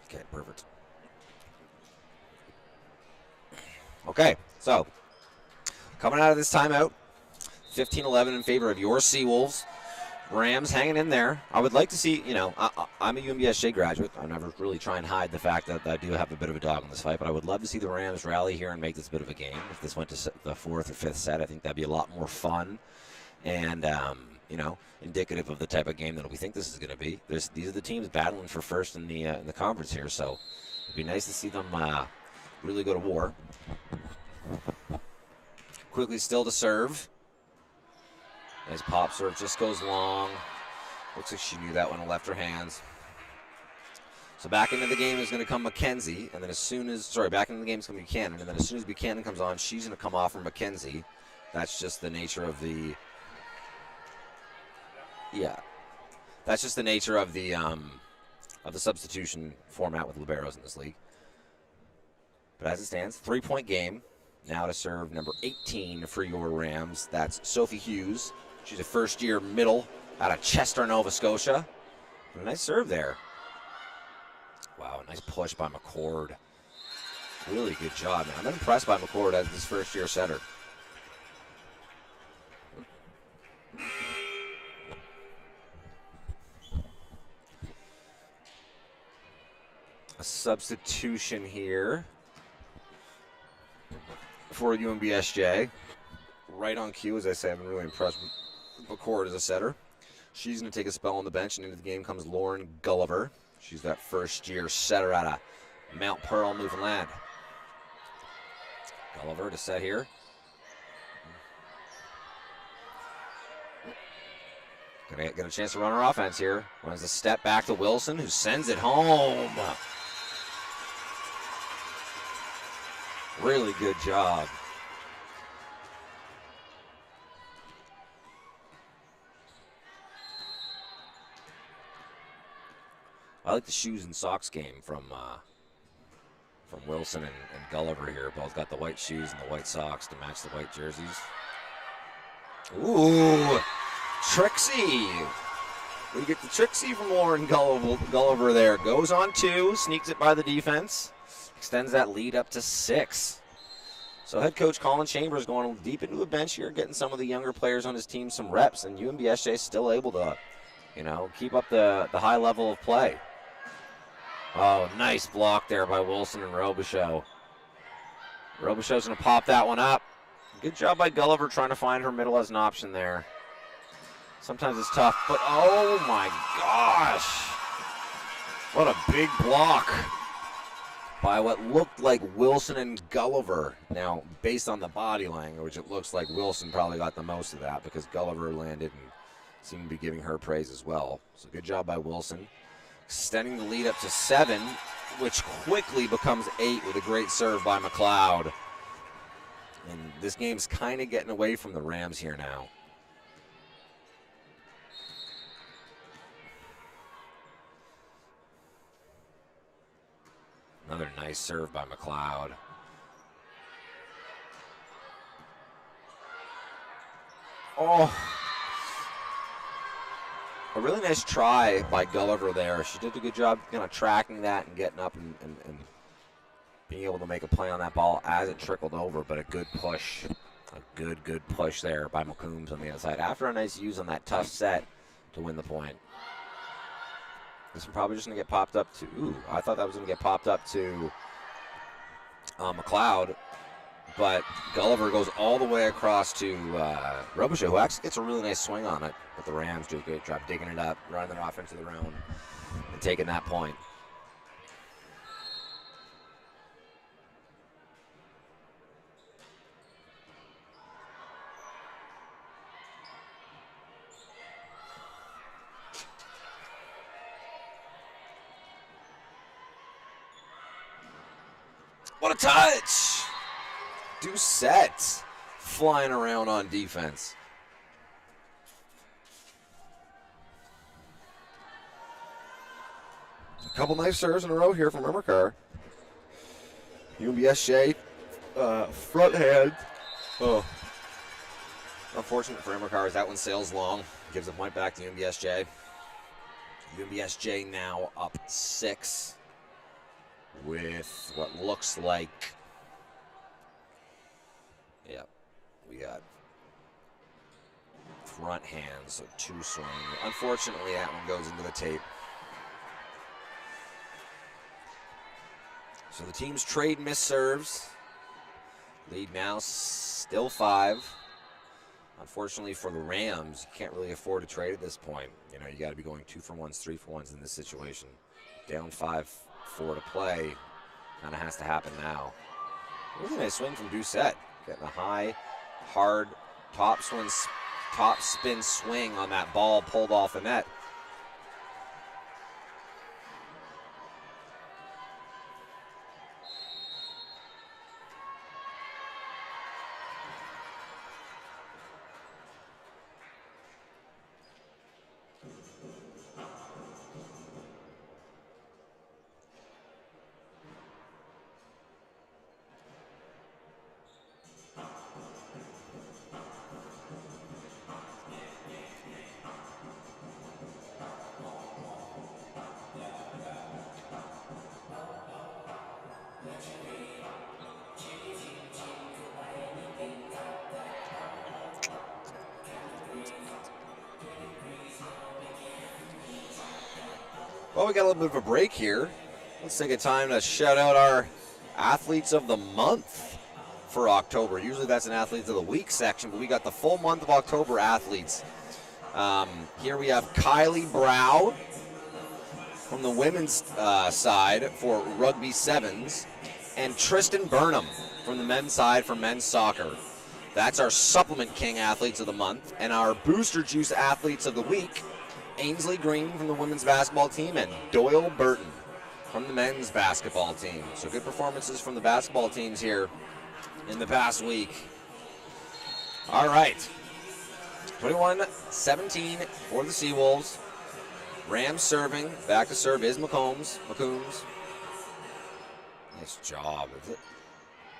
Okay, perfect. Okay, so coming out of this timeout, 15-11 in favor of your Seawolves. Rams hanging in there. I would like to see, I'm a UNBSJ graduate. I never really try and hide the fact that I do have a bit of a dog in this fight, but I would love to see the Rams rally here and make this a bit of a game. If this went to the 4th or 5th set, I think that'd be a lot more fun and, indicative of the type of game that we think this is going to be. These are the teams battling for first in the conference here, so it'd be nice to see them really go to war. Quickly still to serve. Nice pop serve, just goes long. Looks like she knew that when it left her hands. So back into the game is going to come McKenzie, and then back into the game is going to be Buchanan, and then as soon as Buchanan comes on, she's going to come off from McKenzie. That's just the nature of the substitution format with liberos in this league. But as it stands, 3-point game. Now to serve number 18 for your Rams. That's Sophie Hughes. She's a first-year middle out of Chester, Nova Scotia. A nice serve there. Wow, nice push by McCord. Really good job, man. I'm impressed by McCord as this first-year setter. A substitution here for UNBSJ. Right on cue, as I say, I've been really impressed with McCord as a setter. She's going to take a spell on the bench, and into the game comes Lauren Gulliver. She's that first-year setter out of Mount Pearl, Newfoundland. Gulliver to set here. Gonna get a chance to run her offense here. Runs the step back to Wilson, who sends it home. Really good job. I like the shoes and socks game from Wilson and Gulliver here. Both got the white shoes and the white socks to match the white jerseys. Ooh, Trixie. We get the Trixie from Lauren Gulliver there. Goes on 2, sneaks it by the defense. Extends that lead up to 6. So head coach Colin Chambers going deep into the bench here, getting some of the younger players on his team some reps, and UNBSJ is still able to, keep up the high level of play. Oh, nice block there by Wilson and Robichaud. Robichaud's going to pop that one up. Good job by Gulliver trying to find her middle as an option there. Sometimes it's tough, but oh my gosh. What a big block by what looked like Wilson and Gulliver. Now, based on the body language, it looks like Wilson probably got the most of that because Gulliver landed and seemed to be giving her praise as well. So good job by Wilson. Extending the lead up to 7, which quickly becomes 8 with a great serve by McLeod. And this game's kind of getting away from the Rams here now. Another nice serve by McLeod. Oh. A really nice try by Gulliver there. She did a good job kind of tracking that and getting up and being able to make a play on that ball as it trickled over, but a good push. A good push there by McCombs on the outside. After a nice use on that tough set to win the point. This one probably just going to get popped up to, I thought that was going to get popped up to McLeod, but Gulliver goes all the way across to Robichaud, who actually gets a really nice swing on it, but the Rams do a great job digging it up, running their offense to the round, and taking that point. What a touch! Doucette flying around on defense. A couple nice serves in a row here from Rimmercar. UNBSJ front hand. Oh. Unfortunate for Rimmercar as that one sails long. Gives a point back to UNBSJ. UNBSJ now up 6. With what looks like, we got front hands, so 2 swing. Unfortunately, that one goes into the tape. So the teams trade missed serves. Lead now still 5. Unfortunately for the Rams, you can't really afford to trade at this point. You know, you got to be going 2-for-1s, 3-for-1s in this situation. Down 5. 4 to play, kind of has to happen now. Really nice swing from Doucette, getting a high, hard top spin swing on that ball pulled off the net. Well, we got a little bit of a break here. Let's take a time to shout out our Athletes of the Month for October. Usually that's an Athletes of the Week section, but we got the full month of October athletes. Here we have Kylie Brow from the women's side for Rugby Sevens, and Tristan Burnham from the men's side for men's soccer. That's our Supplement King Athletes of the Month, and our Booster Juice Athletes of the Week, Ainsley Green from the women's basketball team and Doyle Burton from the men's basketball team. So good performances from the basketball teams here in the past week. All right, 21-17 for the Seawolves. Rams serving. Back to serve is McCombs. Nice job.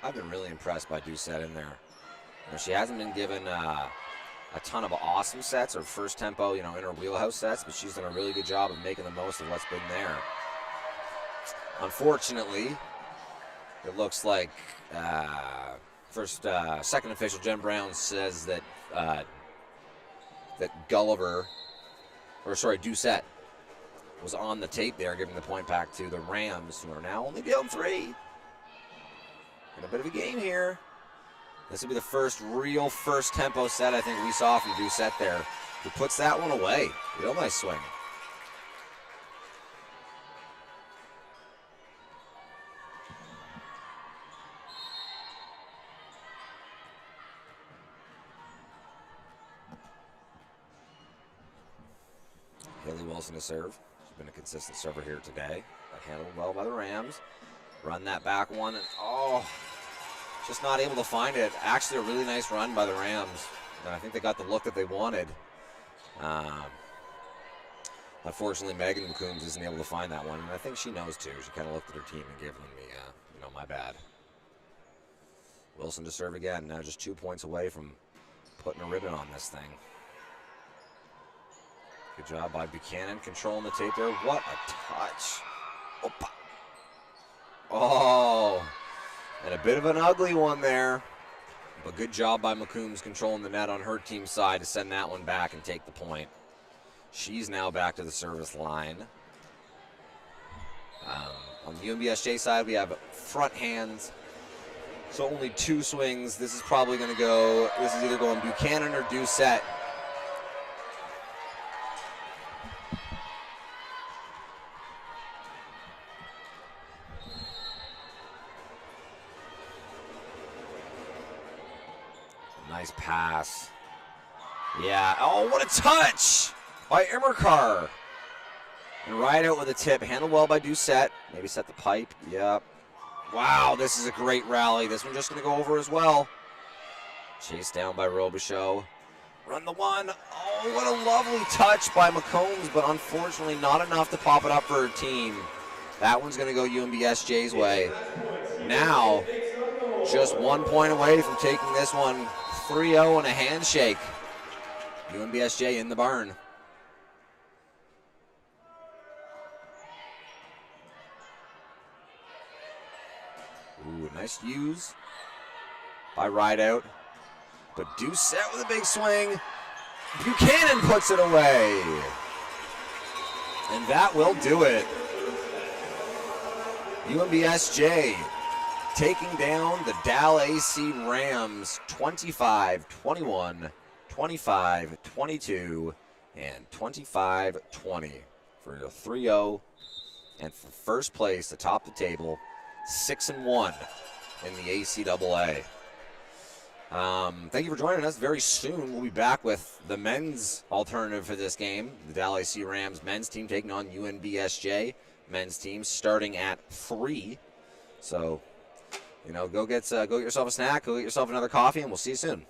I've been really impressed by Doucette in there. You know, she hasn't been given a ton of awesome sets or first tempo, in her wheelhouse sets, but she's done a really good job of making the most of what's been there. Unfortunately, it looks like second official Jen Brown says that Doucette was on the tape there, giving the point back to the Rams, who are now only down 3. In a bit of a game here. This will be the first tempo set I think we saw from Doucette there. who puts that one away. Real nice swing. Haley Wilson to serve. She's been a consistent server here today. That handled well by the Rams. Run that back one, and just not able to find it. Actually, a really nice run by the Rams. And I think they got the look that they wanted. Unfortunately, Megan McCombs isn't able to find that one, and I think she knows too. She kind of looked at her team and gave them the, my bad. Wilson to serve again. Now just 2 points away from putting a ribbon on this thing. Good job by Buchanan controlling the tape there. What a touch. Opa. Oh, and a bit of an ugly one there. But good job by McCombs controlling the net on her team's side to send that one back and take the point. She's now back to the service line. On the UNBSJ side, we have front hands. So only 2 swings. This is probably going to go, this is either going Buchanan or Doucette. Nice pass. Yeah. Oh, what a touch by Immercar. And right out with a tip. Handled well by Doucette. Maybe set the pipe. Yep. Wow, this is a great rally. This one just going to go over as well. Chased down by Robichaux. Run the one. Oh, what a lovely touch by McCombs, but unfortunately not enough to pop it up for her team. That one's going to go UNBSJ's way. Now, just 1 point away from taking this one 3-0 and a handshake. UNBSJ in the barn. Ooh, nice use by Rideout. But Doucette with a big swing. Buchanan puts it away. And that will do it. UNBSJ taking down the DAL AC Rams 25-21, 25-22, and 25-20 for a 3-0. And for first place atop the table, 6-1 in the ACAA. Thank you for joining us. Very soon we'll be back with the men's alternative for this game. The DAL AC Rams men's team taking on UNBSJ men's team starting at 3. So, go get yourself a snack, go get yourself another coffee, and we'll see you soon.